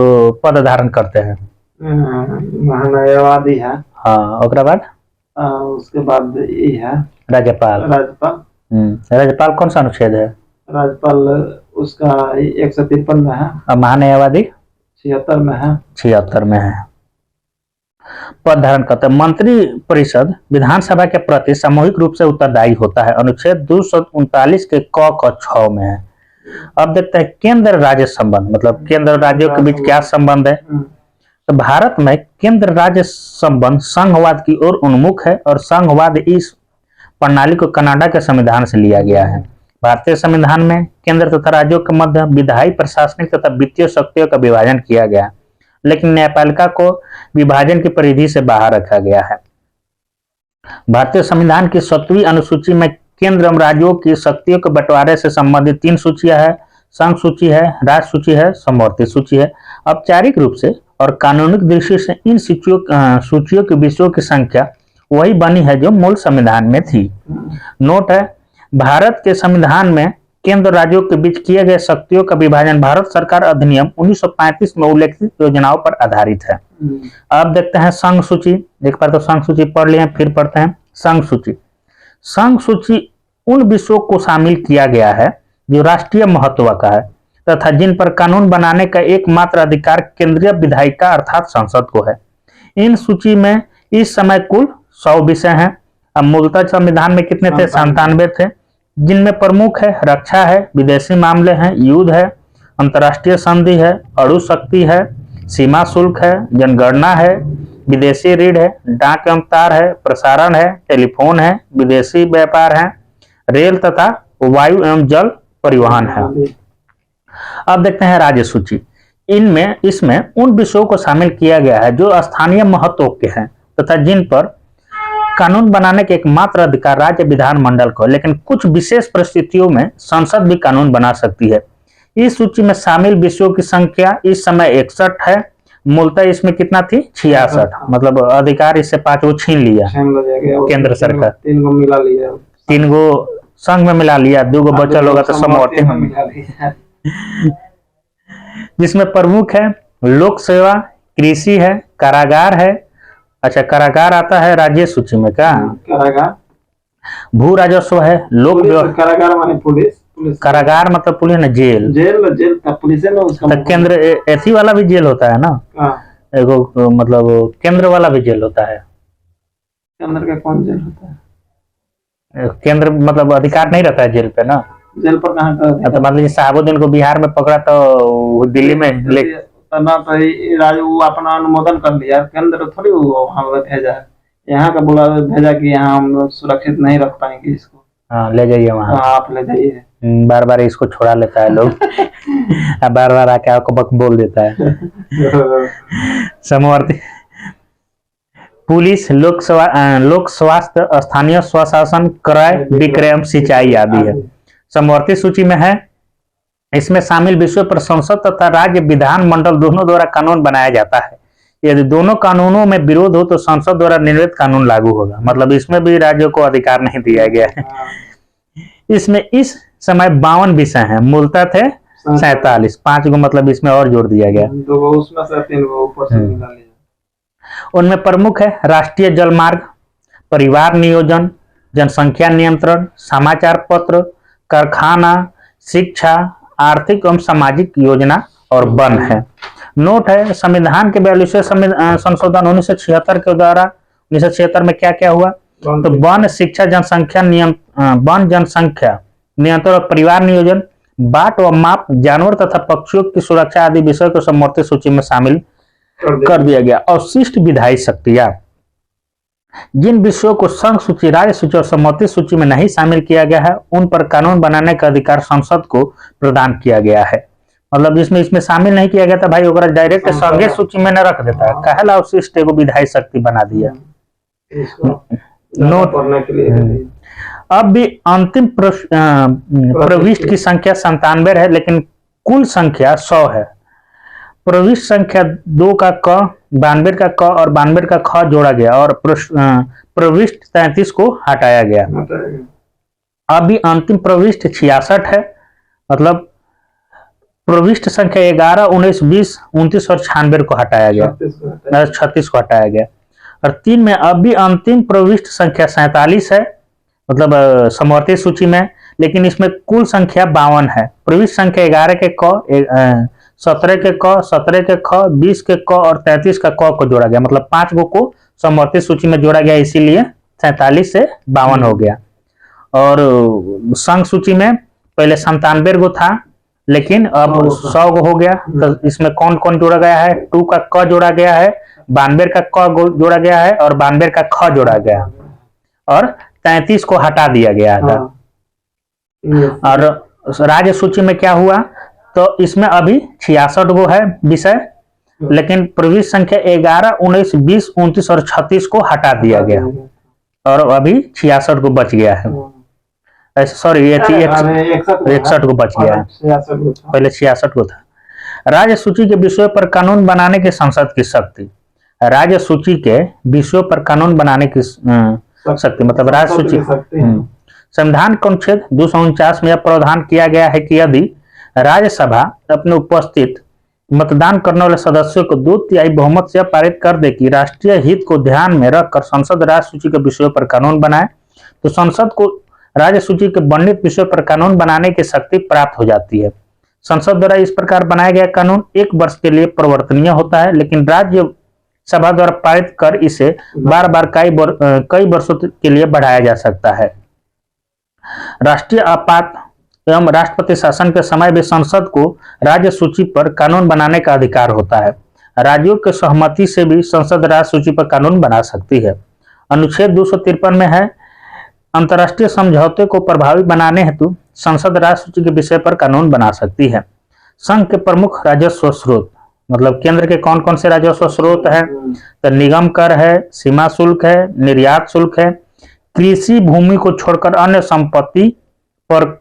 पद धारण करते हैं? न्यायवादी है, हाँ, उसके बाद उसके बाद ये है राज्यपाल। राज्यपाल कौन सा अनुच्छेद है? राज्यपाल उसका 153 में है। और महान्यायवादी 76 में है। 76 में है। पद धारण करते हैं। मंत्री परिषद विधानसभा के प्रति सामूहिक रूप से उत्तरदायी होता है, अनुच्छेद 239 के क 6 में है। अब देखते हैं केंद्र राज्य संबंध, मतलब केंद्र राज्यों के बीच क्या संबंध है। तो भारत में केंद्र राज्य संबंध संघवाद की ओर उन्मुख है और संघवाद इस प्रणाली को कनाडा के संविधान से लिया गया है। भारतीय संविधान में केंद्र तथा राज्यों के मध्य विधायी, प्रशासनिक तथा वित्तीय शक्तियों का विभाजन किया गया है, लेकिन न्यायपालिका को विभाजन की परिधि से बाहर रखा गया है। भारतीय संविधान की 7वीं अनुसूची में केंद्र एवं राज्यों की शक्तियों के बंटवारे से संबंधित 3 सूचियां है, संघ सूची है, राज्य सूची है, समवर्ती सूची है। औपचारिक रूप से और कानूनिक दृष्टि से इन सूचियों के विषयों की संख्या वही बनी है जो मूल संविधान में थी। नोट है, भारत के संविधान में केंद्र राज्यों के बीच किए गए शक्तियों का विभाजन भारत सरकार अधिनियम 1935 में उल्लेखित योजनाओं पर आधारित है। अब देखते हैं संघ सूची। एक बार तो संघ सूची पढ़ लिए, फिर पढ़ते हैं संघ सूची। संघ सूची उन विषयों को शामिल किया गया है जो राष्ट्रीय महत्व का है तथा जिन पर कानून बनाने का एकमात्र अधिकार केंद्रीय विधायिका अर्थात संसद को है। इन सूची में इस समय कुल 100 विषय हैं। अब मूलतः संविधान में कितने थे? 97 थे, जिनमें प्रमुख है रक्षा है, विदेशी मामले हैं, युद्ध है, अंतर्राष्ट्रीय संधि है, अणु शक्ति है, सीमा शुल्क है, जनगणना है, विदेशी ऋण है, डाक एवं तार है, प्रसारण है, टेलीफोन है, विदेशी व्यापार है, रेल तथा वायु एवं जल परिवहन है। अब देखते हैं राज्य सूची। इसमें उन विषयों को शामिल किया गया है जो स्थानीय महत्व के हैं तथा जिन पर कानून बनाने के एकमात्र अधिकार राज्य विधानमंडल को, लेकिन कुछ विशेष परिस्थितियों में संसद भी कानून बना सकती है। इस सूची में शामिल विषयों की संख्या इस समय 61 है। मूलतः इसमें कितना थी? 66। मतलब अधिकार इससे 5 वो छीन लिया केंद्र सरकार। 3 गो मिला लिया, 3 गो संघ में मिला लिया, 2 गो बचल होगा तो समवर्ती में मिला लिया। जिसमें प्रमुख है लोक सेवा, कृषि है, कारागार है। अच्छा, कारागार आता है राज्य सूची में क्या? कारागार, भू राजस्व है, लोक कारागार माने पुलिस, कारागार मतलब पुलिस ना, जेल पुलिस है ना उसका। तो केंद्र ऐसी वाला भी जेल होता है ना? एगो मतलब केंद्र वाला भी जेल होता है। केंद्र का कौन जेल होता है? केंद्र मतलब अधिकार नहीं रहता है जेल पे ना? जेल पर कहाँ का? तो मतलब साहबुद्दीन को बिहार में पकड़ा तो दिल्ली में ना, तो राज्य वो अपना अनुमोदन कर लिया, केंद्र थोड़ी वहाँ भेजा है, यहाँ का बोला भेजा कि यहाँ हम लोग सुरक्षित नहीं रख पाएंगे इसको। हाँ, ले जाइए वहाँ, आप ले जाइए। बार बार इसको छोड़ा लेता है लोग। बार बार आके आपको बक बोल देता है। समवर्ती पुलिस, लोक स्वास्थ्य, स्थानीय स्वशासन, क्रय विक्रय, सिंचाई आदि है। समवर्ती सूची में है। इसमें शामिल विषयों पर संसद तथा राज्य विधानमंडल दोनों द्वारा कानून बनाया जाता है। यदि दोनों कानूनों में विरोध हो तो संसद द्वारा निर्मित कानून लागू होगा। मतलब इसमें भी राज्यों को अधिकार नहीं दिया गया है। इसमें इस समय 52 विषय हैं, मूलतः थे 47, 5 गो मतलब इसमें और जोड़ दिया गया। 2 गो उसमें से 3 गो ऊपर से मिला लिया। उनमें प्रमुख है राष्ट्रीय जल मार्ग, परिवार नियोजन, जनसंख्या नियंत्रण, समाचार पत्र, कारखाना, शिक्षा, आर्थिक एवं सामाजिक योजना और वन है। नोट है, संविधान के 42वें संशोधन 1976 के द्वारा 1976 में क्या क्या हुआ, तो वन, शिक्षा, जनसंख्या वन, जनसंख्या नियंत्रण और परिवार नियोजन, बाट व माप, जानवर तथा पक्षियों की सुरक्षा आदि विषय को समवर्ती सूची में शामिल कर दिया गया। अवशिष्ट विधायी शक्तियां, जिन विषयों को संघ सूची, राज्य सूची और समवर्ती सूची में नहीं शामिल किया गया है, उन पर कानून बनाने का अधिकार संसद को प्रदान किया गया है। मतलब जिसमें इसमें शामिल नहीं किया गया था भाई, ओकरा डायरेक्ट संघीय सूची में न रख देता है, कहला अवशिष्ट एगो विधायी शक्ति बना दिया। नोट करने के लिए अब भी अंतिम प्रविष्ट की संख्या 97 है, लेकिन कुल संख्या 100 है। प्रविष्ट संख्या 2 का क, 92 का क और 92 का ख जोड़ा गया और प्रविष्ट 33 को हटाया गया। अब भी अंतिम प्रविष्ट 66 है, मतलब प्रविष्ट संख्या 11, 19, 20, 29 और 96 को हटाया गया, 36 को हटाया गया। और 3 में अब भी अंतिम प्रविष्ट संख्या 47 है, मतलब समवर्ती सूची में, लेकिन इसमें कुल संख्या 52 है। प्रविष्ट संख्या 11 के क, 17 के क, 17 के ख, 20 के क और 33 का क को जोड़ा गया, मतलब 5 गो को समवर्ती सूची में जोड़ा गया, इसीलिए 47 से 52 हो गया। और संघ सूची में पहले 97 गो था, लेकिन अब 100 गो हो गया। तो इसमें कौन कौन जोड़ा गया है, 2 का क जोड़ा गया है, 92 का क जोड़ा गया है और 92 का ख जोड़ा गया और 33 को हटा दिया गया था। और राज्य सूची में क्या हुआ, तो इसमें अभी 66 गो है विषय, लेकिन प्रविष्ट संख्या 11, 19, 20, 29 और 36 को हटा दिया गया और अभी 66 को बच गया है। सॉरी 61 को बच गया है, पहले 66 को था। राज्य सूची के विषयों पर कानून बनाने की संसद की शक्ति, राज्य सूची के विषयों पर कानून बनाने की शक्ति, मतलब राज्य सूची। संविधान के अनुच्छेद 249 में यह प्रावधान किया गया है कि यदि राज्यसभा अपने उपस्थित मतदान करने वाले सदस्यों को 2/3 बहुमत से पारित कर दे कि राष्ट्रीय हित को ध्यान में रखकर संसद राज्य सूची के विषयों पर कानून बनाए, तो संसद को राज्य सूची के वर्णित विषयों पर कानून बनाने की शक्ति प्राप्त हो जाती है। संसद द्वारा इस प्रकार बनाया गया कानून 1 वर्ष के लिए परिवर्तनीय होता है, लेकिन राज्य सभा द्वारा पारित कर इसे बार बार कई वर्षों के लिए बढ़ाया जा सकता है। राष्ट्रीय आपात एवं राष्ट्रपति शासन के समय भी संसद को राज्य सूची पर कानून बनाने का अधिकार होता है। राज्यों के सहमति से भी संसद राज्य सूची पर कानून बना सकती है। अनुच्छेद 253 में है, अंतर्राष्ट्रीय समझौते को प्रभावी बनाने हेतु संसद राज्य सूची के विषय पर कानून बना सकती है। संघ के प्रमुख राजस्व स्रोत, मतलब केंद्र के कौन कौन से राजस्व स्रोत हैं, तो निगम कर है, सीमा शुल्क है, निर्यात शुल्क है, कृषि भूमि को छोड़कर अन्य संपत्ति पर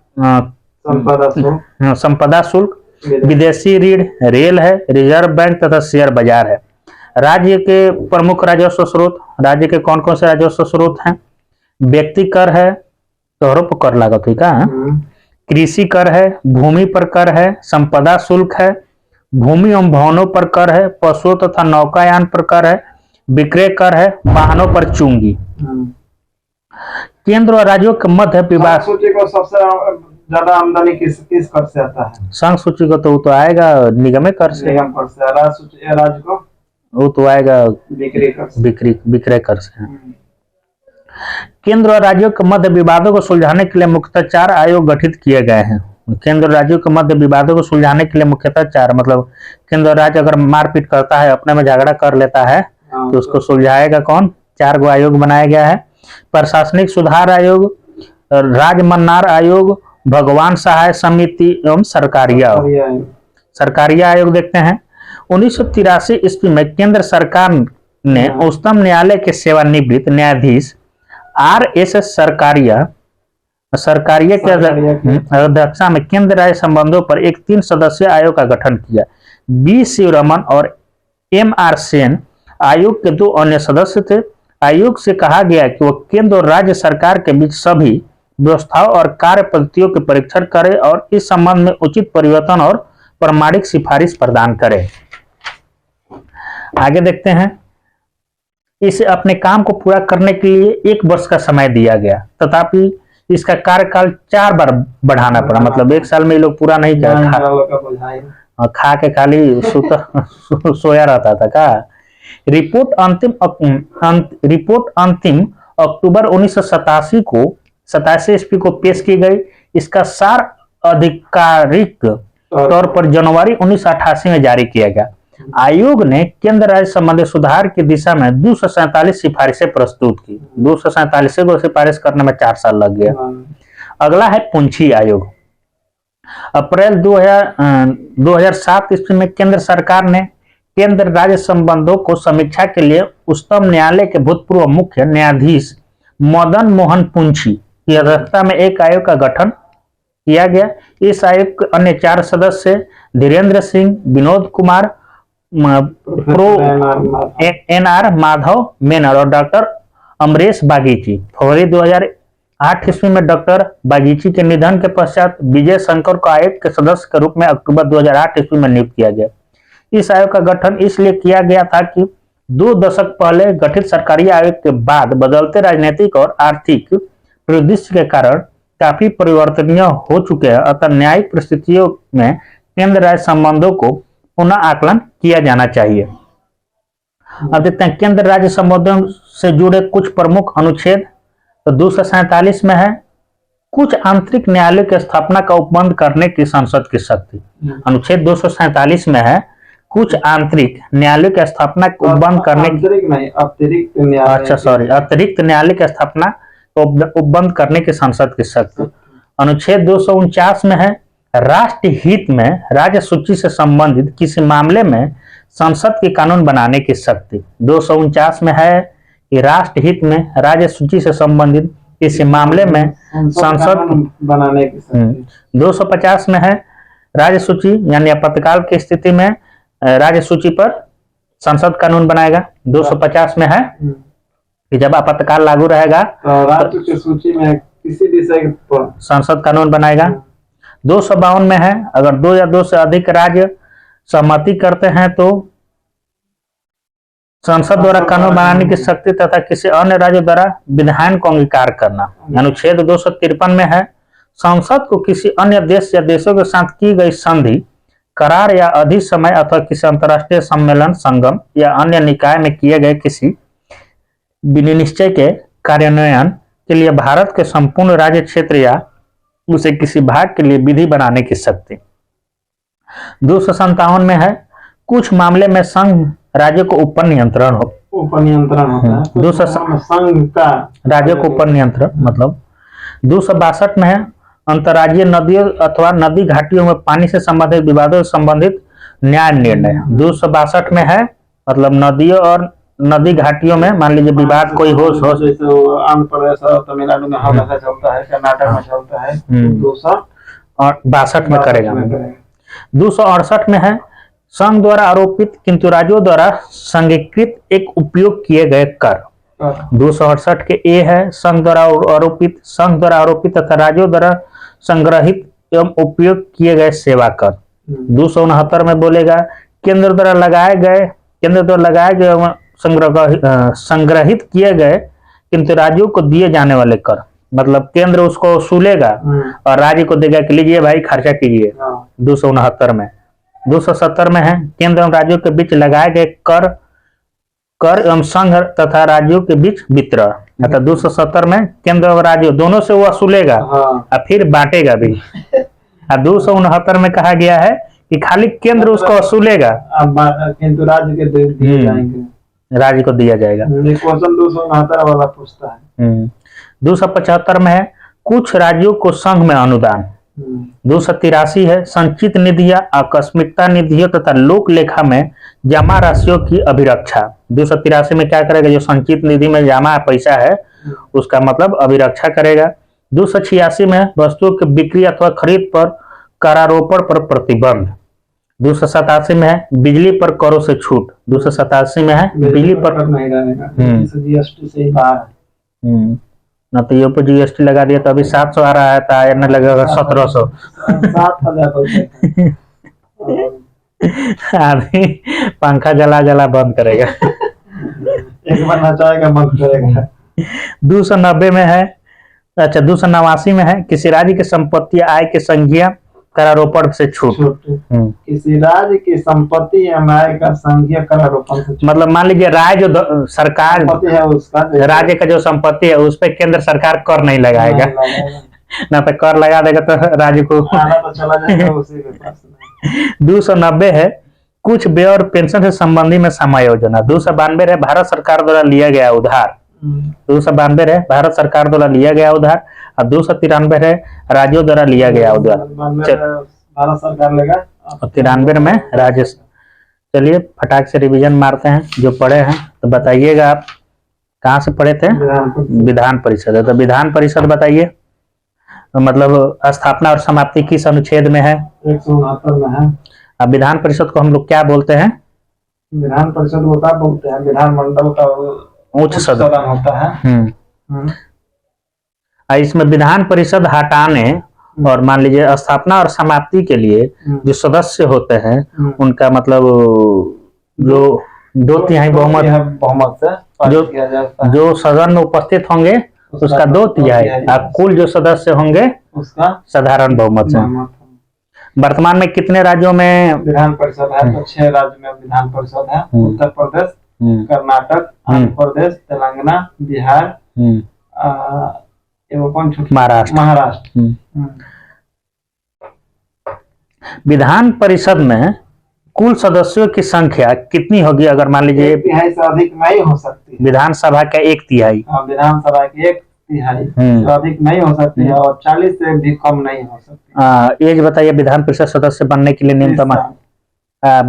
संपदा शुल्क, विदेशी ऋण, रेल है, रिजर्व बैंक तथा शेयर बाजार है। राज्य के प्रमुख राजस्व स्रोत, राज्य के कौन कौन से राजस्व स्रोत हैं, व्यक्ति कर है, तोहरों पर कर लागत है का, कृषि कर है, भूमि पर कर है, संपदा शुल्क है, भूमि एवं भवनों पर कर है, पशुओं तथा नौकायान पर कर है, विक्रय कर है, वाहनों पर चूंगी। केंद्र और राज्यों के मध्य विवाद, सूची को सबसे ज्यादा आमदनी किस कर से आता है? संघ सूची को तो आएगा निगम कर से, निगम कर से। राज्य को वो तो आएगा विक्रय कर से। केंद्र और राज्यों के मध्य विवादों को सुलझाने के लिए मुख्यतः 4 आयोग गठित किए गए हैं। केंद्र और राज्यों के मध्य विवादों को सुलझाने के लिए मुख्यतः 4, मतलब केंद्र और राज्य अगर मारपीट करता है, अपने में झगड़ा कर लेता है, तो उसको सुलझाएगा कौन, 4 गो आयोग बनाया गया है। प्रशासनिक सुधार आयोग, राजमन्नार आयोग, भगवान सहाय समिति एवं सरकारिया आयोग देखते हैं। 1983 ईस्वी में केंद्र सरकार ने उच्चतम न्यायालय के सेवानिवृत्त न्यायाधीश RS सरकारिया के अध्यक्षता में केंद्र राज्य संबंधों पर एक 3 सदस्यीय आयोग का गठन किया। B शिवरमन और MR सेन आयोग के 2 अन्य सदस्य थे। आयोग से कहा गया कि वह केंद्र और राज्य सरकार के बीच सभी व्यवस्थाओं और कार्य पद्धतियों के परीक्षण करे और इस संबंध में उचित परिवर्तन और प्रामाणिक सिफारिश प्रदान करे। आगे देखते हैं, इसे अपने काम को पूरा करने के लिए 1 वर्ष का समय दिया गया, तथापि इसका कार्यकाल 4 बार बढ़ाना पड़ा। मतलब 1 साल में ये लोग पूरा नहीं किया, खा के खाली सोया रहता था का। रिपोर्ट अंतिम अक्टूबर 1987 को 87 ईस्वी को पेश की गई। इसका सार आधिकारिक तौर पर जनवरी 1988 में जारी किया गया। आयोग ने केंद्र राज्य संबंधी सुधार की दिशा में 247 सिफारिशें प्रस्तुत की। 247 को सिफारिश करने में 4 साल लग गया। अगला है पुंछी आयोग। अप्रैल 2007 ईस्वी में केंद्र सरकार ने केंद्र राज्य संबंधों को समीक्षा के लिए उच्चतम न्यायालय के भूतपूर्व मुख्य न्यायाधीश मदन मोहन पुंछी की अध्यक्षता में एक आयोग का गठन किया गया। इस आयोग के अन्य 4 सदस्य धीरेन्द्र सिंह, विनोद कुमार, एनआर माधव मेनन और डॉक्टर अमरेश बागीची। फरवरी 2008 ईस्वी में डॉक्टर बागीची के निधन के पश्चात विजय शंकर को आयोग के सदस्य के रूप में अक्टूबर 2008 ईस्वी में नियुक्त किया गया। इस आयोग का गठन इसलिए किया गया था कि 2 दशक पहले गठित सरकारी आयोग के बाद बदलते राजनीतिक और आर्थिक परिदृश्य के कारण काफी परिवर्तनीय हो चुके हैं, अतः न्यायिक परिस्थितियों में केंद्र राज्य संबंधों को पुनः आकलन किया जाना चाहिए। अब देखते हैं केंद्र राज्य संबंधों से जुड़े कुछ प्रमुख अनुच्छेद। तो 247 में है कुछ आंतरिक न्यायालय की स्थापना का उपबंध करने की संसद की शक्ति। अनुच्छेद 247 में है कुछ आंतरिक न्यायालय की स्थापना को उपबंध करने की अतिरिक्त न्यायालय की स्थापना को उपबंध करने की संसद की शक्ति। अनुच्छेद 249 में है राष्ट्र हित में राज्य सूची से संबंधित किसी मामले में संसद के कानून बनाने की शक्ति। 249 में है कि राष्ट्र हित में राज्य सूची से संबंधित किसी मामले में संसद बनाने की शक्ति। 250 में है राज्य सूची यानी आपातकाल की स्थिति में राज्य सूची पर संसद कानून बनाएगा। 250 में है कि जब आपातकाल लागू रहेगा तो राज्य की सूची में किसी विषय पर संसद कानून बनाएगा। 252 में है अगर 2 या 2 से अधिक राज्य सहमति करते हैं तो संसद द्वारा कानून बनाने की शक्ति तथा किसी अन्य राज्य द्वारा विधान को अंगीकार करना। अनुच्छेद 253 में है संसद को किसी अन्य देश या देशों के साथ की गई संधि, करार या अधिसमय अथवा किसी अंतर्राष्ट्रीय सम्मेलन, संगम या अन्य निकाय में किए गए किसी विनिश्चय के कार्यान्वयन के लिए भारत के संपूर्ण राज्य क्षेत्र या उसे किसी भाग के लिए विधि बनाने की शक्ति। 257 में है कुछ मामले में संघ राज्य को ऊपर नियंत्रण होता है। संघ का राज्य को ऊपर नियंत्रण मतलब। 262 में है अंतर्राज्यीय नदियों अथवा नदी घाटियों में पानी से संबंधित विवादों से संबंधित न्याय निर्णय। 262 में है मतलब नदियों और नदी घाटियों में मान लीजिए विवाद कोई हो जैसे आंध्र प्रदेश और तमिलनाडु में हमेशा चलता है, कर्नाटक में चलता है। 262 में करेगा। 268 में है संघ द्वारा आरोपित किंतु राज्यों द्वारा संघीकृत एक उपयोग किए गए कर। 268 के ए है संघ द्वारा आरोपित तथा राज्यों द्वारा संग्रहित एवं उपयोग किए गए सेवा कर। 269 में बोलेगा केंद्र द्वारा लगाए गए संग्रहित किए गए किंतु राज्यों को दिए जाने वाले कर। मतलब केंद्र उसको वसूलेगा और राज्य को देगा कि लीजिए भाई खर्चा कीजिए। 269 में। 270 में है केंद्र एवं राज्यों के बीच लगाए गए कर एवं संघ तथा राज्यों के बीच वितरण। अतः 270 में केंद्र और राज्य दोनों से वो वसूलेगा और फिर बांटेगा भी। 269 में कहा गया है कि खाली केंद्र उसको वसूलेगा किंतु राज्य के दिए जाएंगे, राज्य को दिया जाएगा। 269 वाला पूछता है। 275 में है कुछ राज्यों को संघ में अनुदान। 283 है संचित निधियां, आकस्मिकता निधियों तथा लोक लेखा में जमा राशियों की अभिरक्षा। 283 में क्या करेगा जो संचित निधि में जमा पैसा है उसका मतलब अभिरक्षा करेगा। 286 में वस्तुओं की बिक्री अथवा खरीद पर करारोपण पर प्रतिबंध। 287 में है बिजली पर करों से छूट। 287 में है बिजली पर जीएसटी से ही बाहर न तो ये पर जीएसटी लगा दिया तो अभी 700 आ रहा है तो न लगेगा 1700। 7,000 आदमी पंखा जला बंद करेगा। एक बार नचाएगा बंद करेगा। 290 में है, अच्छा 289 में है, किसी राज्य की संपत्ति आय के संज्ञा करारोपण से छूट। किसी राज्य की संपत्ति या आय का संज्ञा करारोपण से छूट। मतलब मान लीजिए राज्य जो सरकार है उसका, राज्य का जो संपत्ति है उस पर केंद्र सरकार कर नहीं लगाएगा, ना पे कर लगा देगा तो राज्य को आना तो चला जाएगा उसी के पास। 290 है, कुछ व्यय और पेंशन से संबंधी में समायोजन। 292 है, भारत सरकार द्वारा लिया गया उधार। 292 है, भारत सरकार द्वारा लिया गया उधार। और 293 है, राज्यों द्वारा लिया गया उधार। भारत सरकार लेगा। और 93 में राज्य। चलिए फटाक से रिवीजन मारते हैं, जो पढ़े हैं तो बताइएगा आप कहाँ से पढ़े थे। विधान परिषद है, तो विधान परिषद बताइए मतलब स्थापना और समाप्ति किस अनुच्छेद में है। 169 में है। अब विधान परिषद को हम लोग क्या बोलते हैं। विधान परिषद को क्या बोलते हैं, विधानमंडल का उच्च सदन होता है। इसमें विधान परिषद हटाने और मान लीजिए स्थापना और समाप्ति के लिए जो सदस्य होते हैं उनका मतलब जो 2/3 बहुमत से जो सदन में उपस्थित होंगे उसका 2/3 और कुल जो सदस्य होंगे उसका साधारण बहुमत से। वर्तमान में कितने राज्यों में विधान परिषद है, तो 6 राज्य में विधान परिषद है। उत्तर प्रदेश, कर्नाटक, आंध्र प्रदेश, तेलंगाना, बिहार, महाराष्ट्र। विधान परिषद में कुल सदस्यों की संख्या कितनी होगी अगर मान लीजिए 1/3 से अधिक नहीं हो सकती। विधानसभा का 1/3। विधानसभा की 1/3 से अधिक नहीं हो सकती है और 40 से भी कम नहीं हो सकती। एज बताइए विधान परिषद सदस्य बनने के लिए न्यूनतम।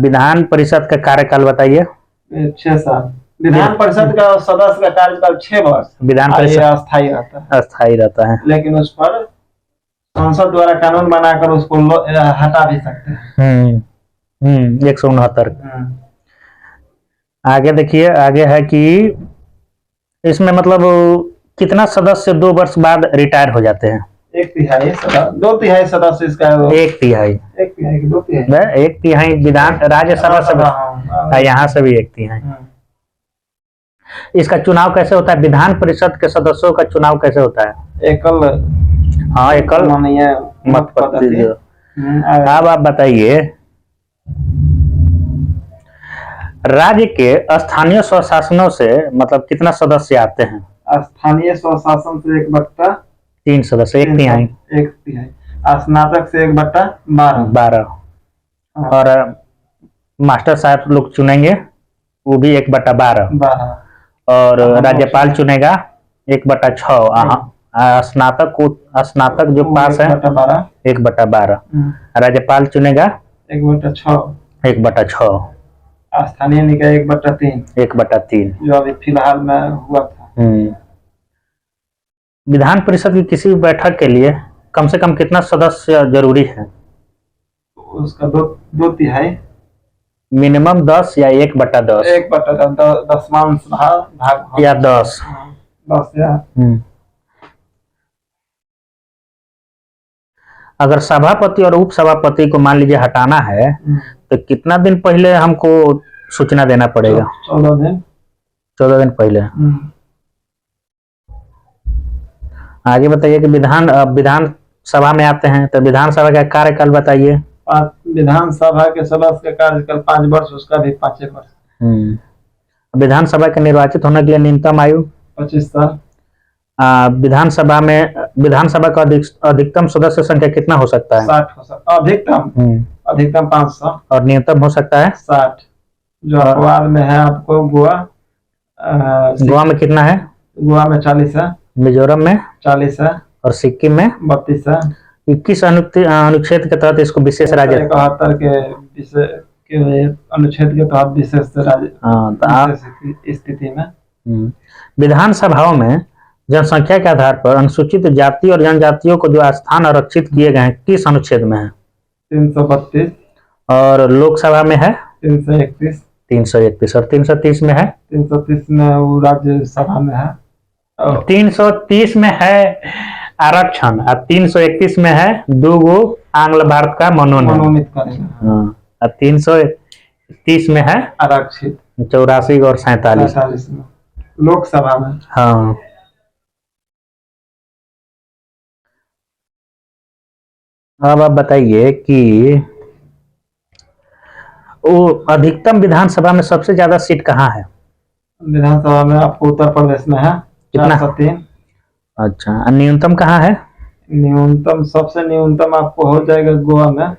विधान परिषद का कार्यकाल बताइए। 6 साल। विधान परिषद का सदस्य का कार्यकाल 6 वर्ष। विधान परिषद अस्थायी रहता है, लेकिन उस पर संसद द्वारा कानून बनाकर उसको हटा भी सकते हैं। 169। आगे देखिए, आगे है कि इसमें मतलब कितना सदस्य 2 वर्ष बाद रिटायर हो जाते हैं। 1/3 2/3 सदस्य इसका 1/3 1/3 विधान राज्यसभा से, यहाँ से भी 1/3। इसका चुनाव कैसे होता है, विधान परिषद के सदस्यों का चुनाव कैसे होता है। एकल मत पद्धति। अब आप बताइए राज्य के स्थानीय स्वशासनों से मतलब कितना सदस्य आते हैं। स्थानीय स्वशासन से 1/3 सदस्य, 1/3। स्नातक से 1/12। और मास्टर साहब लोग चुनेंगे वो भी 1/12। और राज्यपाल चुनेगा 1/6। स्नातक जो पास है 1/12। राज्यपाल चुनेगा 1/6। स्थानीय निकाय 1/3 जो अभी फिलहाल में हुआ था। विधान परिषद की किसी भी बैठक के लिए कम से कम कितना सदस्य जरूरी है। उसका 2/3 मिनिमम 10 या 1/10। 1/10 भाग या 10 या। अगर सभापति और उप सभापति को मान लीजिए हटाना है तो कितना दिन पहले हमको सूचना देना पड़ेगा। 14 दिन पहले। आगे बताइए कि विधान सभा में आते हैं तो विधानसभा का कार्यकाल बताइए। विधानसभा के सदस्य का कार्यकाल 5 वर्ष, उसका भी 5 वर्ष। विधानसभा के निर्वाचित होने के लिए न्यूनतम आयु 25 साल। विधानसभा का अधिकतम सदस्य संख्या कितना हो सकता है। 60 हो सकता है। अधिकतम 500 और न्यूनतम हो सकता है 60। जो अपवाद में है आपको गोवा में कितना है। गोवा में 40 है। मिजोरम में 40 है। और सिक्किम में 32 है। 21 अनुच्छेद के तहत इसको विशेष राज्य 71 के अनुच्छेद के तहत विशेष राज्य स्थिति में। विधानसभाओं में जनसंख्या के आधार पर अनुसूचित जाति और जनजातियों को जो स्थान आरक्षित किए गए हैं किस अनुच्छेद में है। 332। और लोकसभा में है 331। 331 और 330 में है। 330 में वो राज्यसभा में है। 330 में है आरक्षण और 331 में है 2 आंग्ल भारत का मनोनीत करेगा। और 330 में है आरक्षित। 84 और 47 में। लोकसभा में। हाँ, अब आप बताइए कि वो अधिकतम विधानसभा में सबसे ज्यादा सीट कहाँ है? विधानसभा में आपको उत्तर प्रदेश में है कितना? 403। अच्छा, और न्यूनतम कहाँ है? न्यूनतम, सबसे न्यूनतम आपको हो जाएगा गोवा में।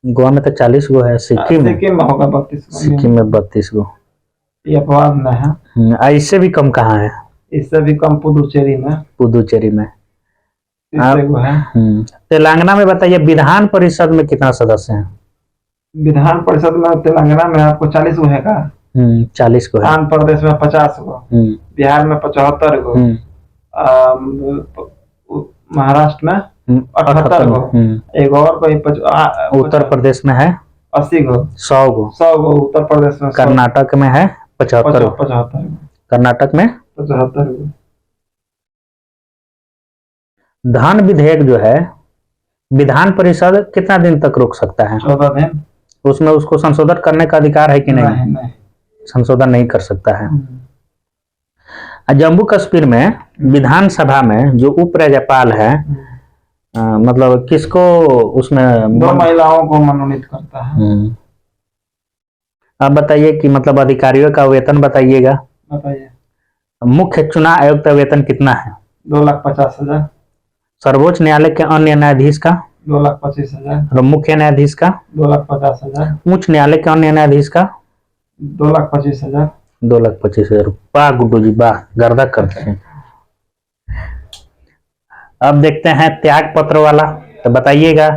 गोवा में तो 40 गो है। सिक्किम में? सिक्किम में होगा 32 सिक्किम में 32 गो। ये अपवाद में है। इससे भी कम कहाँ है? इससे भी कम पुदुचेरी में। पुदुचेरी में। 30 गो है। तेलंगाना में बताइए विधान परिषद में कितना सदस्य हैं? विधान परिषद में तेलंगाना में आपको 40 गो है का? 40 गो है। आंध्र प्रदेश में 50 गो, बिहार में 75 गो, महाराष्ट्र में 78 गो, एक और कोई उत्तर प्रदेश में है 80 गो, 100 गो। 100 गो उत्तर प्रदेश में। कर्नाटक में है 75 गो। 75 गो। कर्नाटक में 75 गो। धन विधेयक जो है विधान परिषद कितना दिन तक रोक सकता है? 14 दिन। उसमें उसको संशोधन करने का अधिकार है कि नहीं? नहीं। संशोधन नहीं कर सकता है। जम्मू कश्मीर में विधानसभा में जो उपराज्यपाल है मतलब किसको उसमें 2 महिलाओं को मनोनीत करता है। आप बताइए कि मतलब अधिकारियों का वेतन बताइएगा। बताइए। मुख्य चुनाव आयुक्त का वेतन कितना है? 2,50,000। सर्वोच्च न्यायालय के अन्य न्यायाधीश का? 2,25,000। और मुख्य न्यायाधीश का? 2,50,000। उच्च न्यायालय के अन्य न्यायाधीश का? 2,25,000। 2,25,000। वाह गुड्डू जी वाह, गर्दा करते हैं। अब देखते हैं त्याग पत्र वाला। तो बताइएगा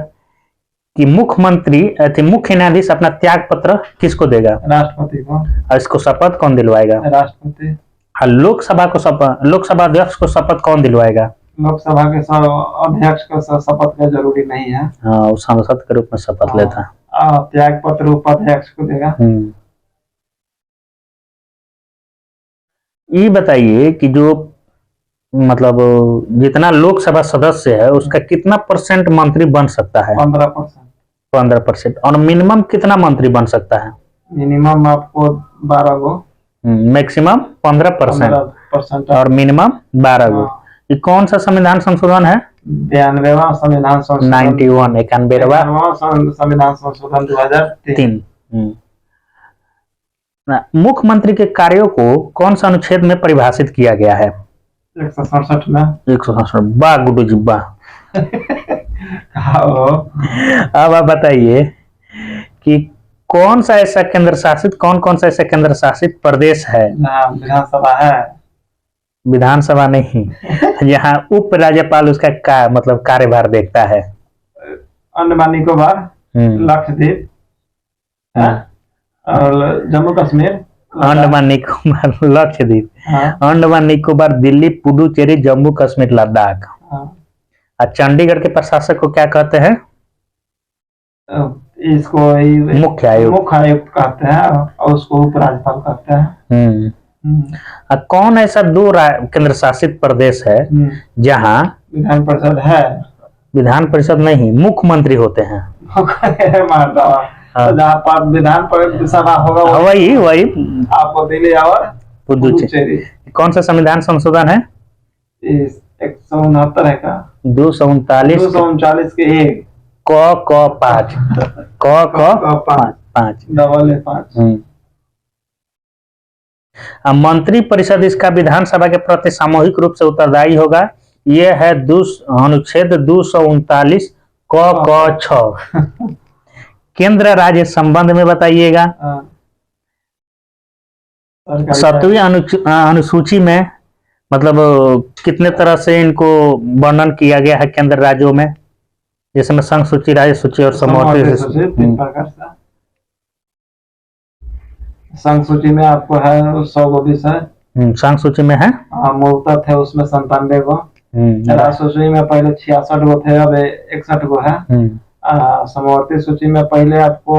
कि मुख्य न्यायाधीश अपना त्याग पत्र किसको देगा? राष्ट्रपति को। और इसको शपथ कौन दिलवाएगा? राष्ट्रपति। लोकसभा अध्यक्ष को शपथ कौन दिलवाएगा? लोकसभा के अध्यक्ष को शपथ का जरूरी नहीं है। हाँ, वो सांसद के रूप में शपथ लेता है। त्याग पत्र उपाध्यक्ष को देगा। ये बताइए कि जो मतलब जितना लोकसभा सदस्य है उसका कितना % मंत्री बन सकता है? 15%। 15%। और मिनिमम कितना मंत्री बन सकता है? मिनिमम आपको 12 गो। मैक्सिमम 15% और मिनिमम 12 गो। ये कौन सा संविधान संशोधन है? 92वां संविधान संशोधन। 91 संविधान संशोधन 2003। मुख्यमंत्री के कार्यों को कौन सा अनुच्छेद में परिभाषित किया गया है? 167 में। 167। वाह गुड्डू जी वाह। अब आप बताइए कि कौन सा ऐसा केंद्र शासित प्रदेश है? विधानसभा है। विधानसभा नहीं, यहाँ उप राज्यपाल उसका मतलब कार्यभार देखता है। अंडमान निकोबार, लक्षद्वीप और जम्मू कश्मीर। अंडमान निकोबार, लक्षद्वीप, अंडमान निकोबार, दिल्ली, पुडुचेरी, जम्मू कश्मीर, लद्दाख। और चंडीगढ़ के प्रशासक को क्या कहते हैं? इसको मुख्य आयुक्त कहते हैं और उसको उपराज्यपाल कहते हैं। कौन ऐसा 2 केंद्र शासित प्रदेश है जहाँ विधान परिषद है? विधान परिषद नहीं, मुख्यमंत्री होते हैं। विधान सभा होगा वही आपको दिल्ली और पुडुचेरी। कौन सा संविधान संशोधन है? 169 है का? 239 के 1 क 5 डबल 5। मंत्री परिषद इसका विधानसभा के प्रति सामूहिक रूप से उत्तरदायी होगा। यह है अनुच्छेद 239 क 6। केंद्र राज्य संबंध में बताइएगा। 7वीं अनुसूची में मतलब कितने तरह से इनको वर्णन किया गया है केंद्र राज्यों में? जैसे में संघ सूची, राज्य सूची और समवर्ती सूची। 3 प्रकार से। संघ सूची में आपको है 100 गो विषय। संघ सूची में है मूल तथ्य है उसमें 97 गो। राज्य सूची में पहले 66 गो थे, अब 61 गो है। समवर्ती सूची में पहले आपको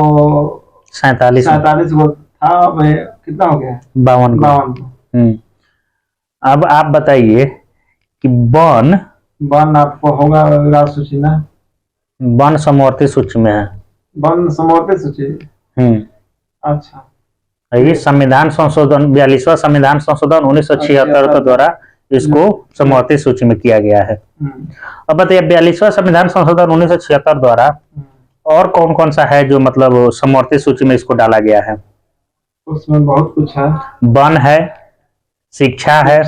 47 गो था, अब कितना हो गया? 52 गो। अब आप बताइए कि वन आपको होगा राज्य सूची में। वन समवर्ती सूची में है। वन समवर्ती सूची। अच्छा, ये संविधान संशोधन 42वां संविधान संशोधन 1976 के द्वारा इसको समवर्ती सूची में किया गया है। अब बताइए 42वां संविधान संशोधन 1976 द्वारा और कौन कौन सा है जो मतलब समवर्ती सूची में इसको डाला गया है? उसमें बहुत कुछ है। वन है, शिक्षा है,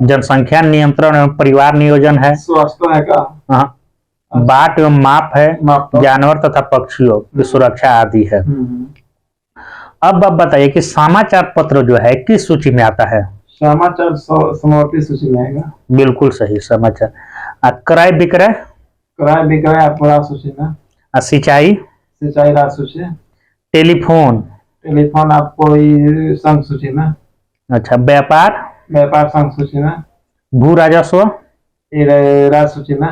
जनसंख्या नियंत्रण एवं परिवार नियोजन है, स्वास्थ्य है का, बाट एवं माप है, जानवर तथा पक्षियों की सुरक्षा आदि है। अब आप बताइए कि समाचार पत्र जो है किस सूची में आता है? समाचार समवर्ती सूची में आएगा। बिल्कुल सही, समाचार। क्रय विक्रय? क्रय विक्रय अपराध सूची में। सिंचाई? सिंचाई राज सूची। टेलीफोन? टेलीफोन आपको संघ सूची में। अच्छा, व्यापार? व्यापार संघ सूची में। भू राजस्व? राज सूची में।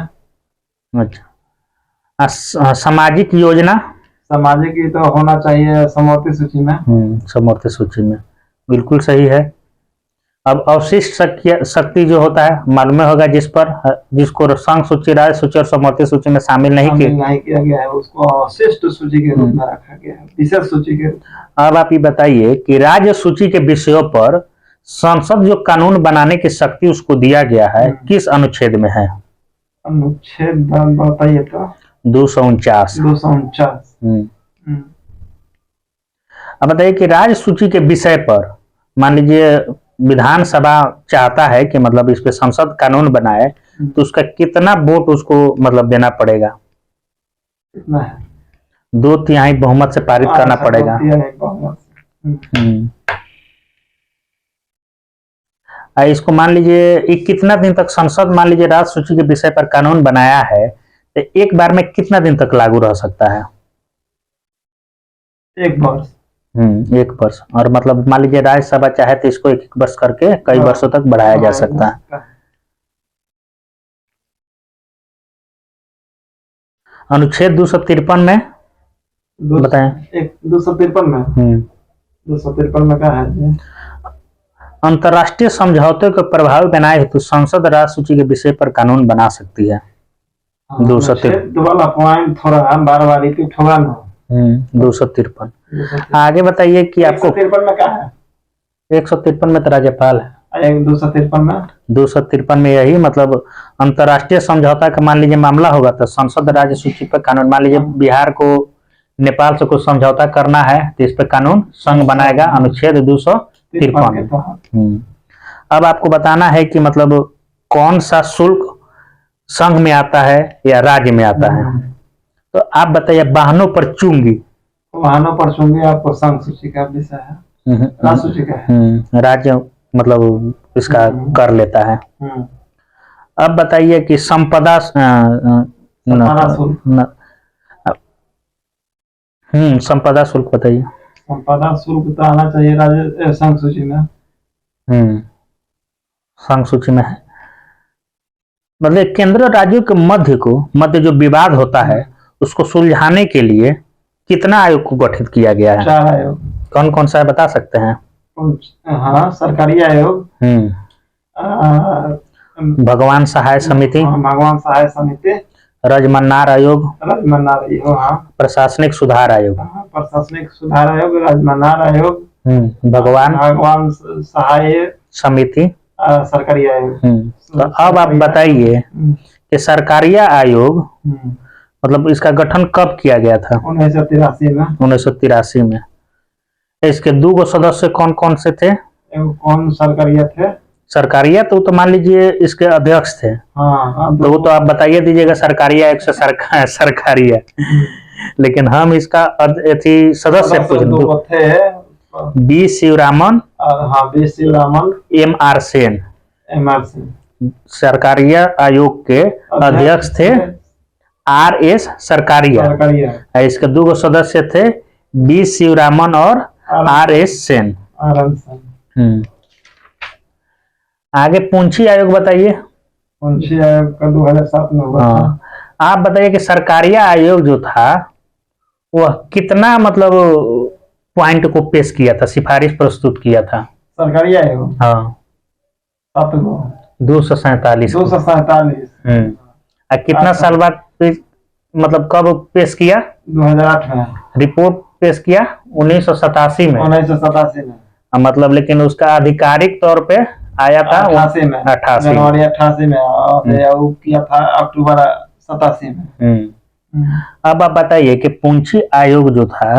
अच्छा, सामाजिक योजना? सामाजिक ही तो होना चाहिए समवर्ती सूची में। समवर्ती सूची में, बिल्कुल सही है। अब अवशिष्ट शक्ति जो होता है मालूम होगा, जिसको संघ सूची, राज्य सूची और समवर्ती सूची में शामिल नहीं किया गया है, उसको अवशिष्ट सूची के रूप में रखा गया है, विशेष सूची के। अब आप ये बताइए कि राज्य सूची के विषयों पर संसद जो कानून बनाने की शक्ति उसको दिया गया है किस अनुच्छेद में है? अनुच्छेद बताइए तो। 249। 249। अब बताइए कि राज्य सूची के विषय पर मान लीजिए विधानसभा चाहता है कि मतलब इस पे संसद कानून बनाए, तो उसका कितना वोट उसको मतलब देना पड़ेगा? कितना है? 2/3 बहुमत से पारित करना पड़ेगा। इसको मान लीजिए कितना दिन तक संसद मान लीजिए राज्य सूची के विषय पर कानून बनाया है, तो एक बार में कितना दिन तक लागू रह सकता है? 1 वर्ष। 1 वर्ष। और मतलब मान लीजिए राज्यसभा चाहे तो इसको 1 वर्ष करके कई वर्षों तक बढ़ाया जा सकता है। अनुच्छेद 253 में बताएं। 253 में 253 में क्या है? अंतर्राष्ट्रीय समझौते को प्रभावी बनाए हेतु संसद राज्य सूची के विषय पर कानून बना सकती है। 253। आगे बताइए कि आपको 153 में क्या है? 153 में तो राज्यपाल है। 253 में यही मतलब अंतर्राष्ट्रीय समझौता का मान लीजिए मामला होगा तो संसद राज्य सूची पर कानून, मान लीजिए बिहार को नेपाल से कुछ समझौता करना है तो इस पर कानून संघ बनाएगा, अनुच्छेद 253। अब आपको बताना है कि मतलब कौन सा शुल्क संघ में आता है या राज्य में आता है। तो आप बताइए वाहनों पर चुंगी। आपको संघ सूची का विषय है, राज्य सूची का है। राज्य मतलब इसका कर लेता है। अब बताइए कि संपदा संपदा शुल्क बताइए। संपदा शुल्क तो आना चाहिए राज्य संघ सूची में। संघ सूची में है। मतलब केंद्र राज्यों के मध्य जो विवाद होता है उसको सुलझाने के लिए कितना आयोग को गठित किया गया है? 4 आयोग। कौन कौन सा है बता सकते हैं? हाँ, सरकारी आयोग, भगवान सहाय समिति, राजमन्नार आयोग, प्रशासनिक सुधार आयोग, राजमन्नार आयोग, भगवान सहाय समिति, सरकारी आयोग। तो अब आप बताइए कि सरकारिया आयोग मतलब इसका गठन कब किया गया था? 1983 में। इसके 2 सदस्य कौन कौन से थे? कौन सरकारिया थे? सरकारिया तो मान लीजिए इसके अध्यक्ष थे। तो वो तो आप बताइए दीजिएगा सरकारिया एक से सरकारिया। लेकिन हम इसका सदस्य थे B Sivaraman, B Sivaraman, MR सेन। सरकारिया आयोग के अध्यक्ष थे RS सरकारिया। इसके 2 सदस्य थे बी शिवरामन और RS सेन। आगे पूंछी आयोग बताइए। पूंछी आयोग का 2007 में हुआ था। आप बताइए कि सरकारिया आयोग जो था वह कितना मतलब पॉइंट को पेश किया था, सिफारिश प्रस्तुत किया था? सरकारिया आयोग 247। कितना साल बाद मतलब कब पेश किया? 2008 में। रिपोर्ट पेश किया 1987 में। 1987 में। मतलब लेकिन उसका आधिकारिक तौर पे आया था 88 में, 88 जनवरी 88 में, और वो किया था अक्टूबर 87 में। अब आप बताइए कि पूंछी आयोग जो था,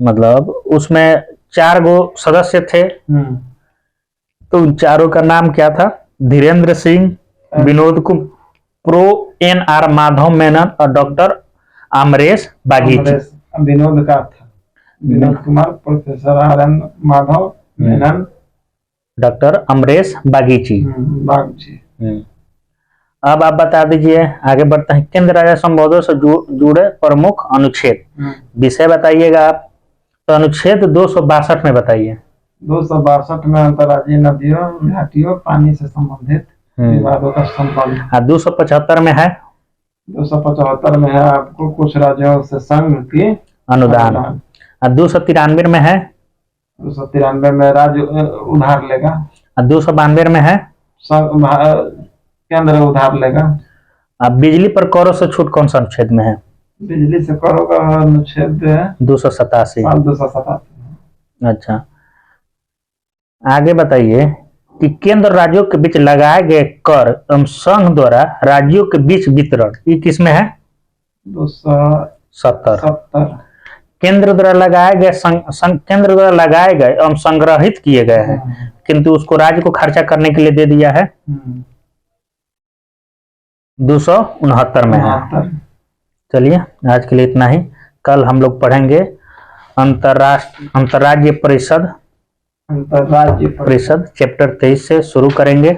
मतलब उसमें 4 गो सदस्य थे, तो उन चारों का नाम क्या था? धीरेन्द्र सिंह, विनोद कुमार, प्रो NR माधव मेनन और डॉक्टर अमरेश बागीची। विनोद का था, Vinod Kumar, professor RN Madhav Menon, doctor Amresh Bagchi. अब आप बता दीजिए, आगे बढ़ते हैं। केंद्र राज्य संबंधों से जुड़े प्रमुख अनुच्छेद, विषय बताइएगा आप। तो अनुच्छेद 262 में बताइए। 262 में अंतर्राज्यीय नदियों, घाटियों, पानी से संबंधित विवादों का संपादन। 275 में है, 275 में है आपको कुछ राज्यों से संघ की अनुदान। 293 में है, 293 में राज्य उधार लेगा। 292 में है, केंद्र उधार लेगा। अब बिजली पर करों से छूट कौन सा अनुच्छेद में है? बिजली से करों का अनुच्छेद 287। 287। अच्छा, आगे बताइए कि केंद्र राज्यों के बीच लगाए गए कर एवं संघ द्वारा राज्यों के बीच वितरण, ये किस में है? 270। केंद्र द्वारा लगाए गए केंद्र द्वारा लगाए गए एवं संग्रहित किए गए हैं, किंतु उसको राज्य को खर्चा करने के लिए दे दिया है 269 में है। चलिए आज के लिए इतना ही। कल हम लोग पढ़ेंगे अंतर्राज्यीय परिषद चैप्टर 23 से शुरू करेंगे।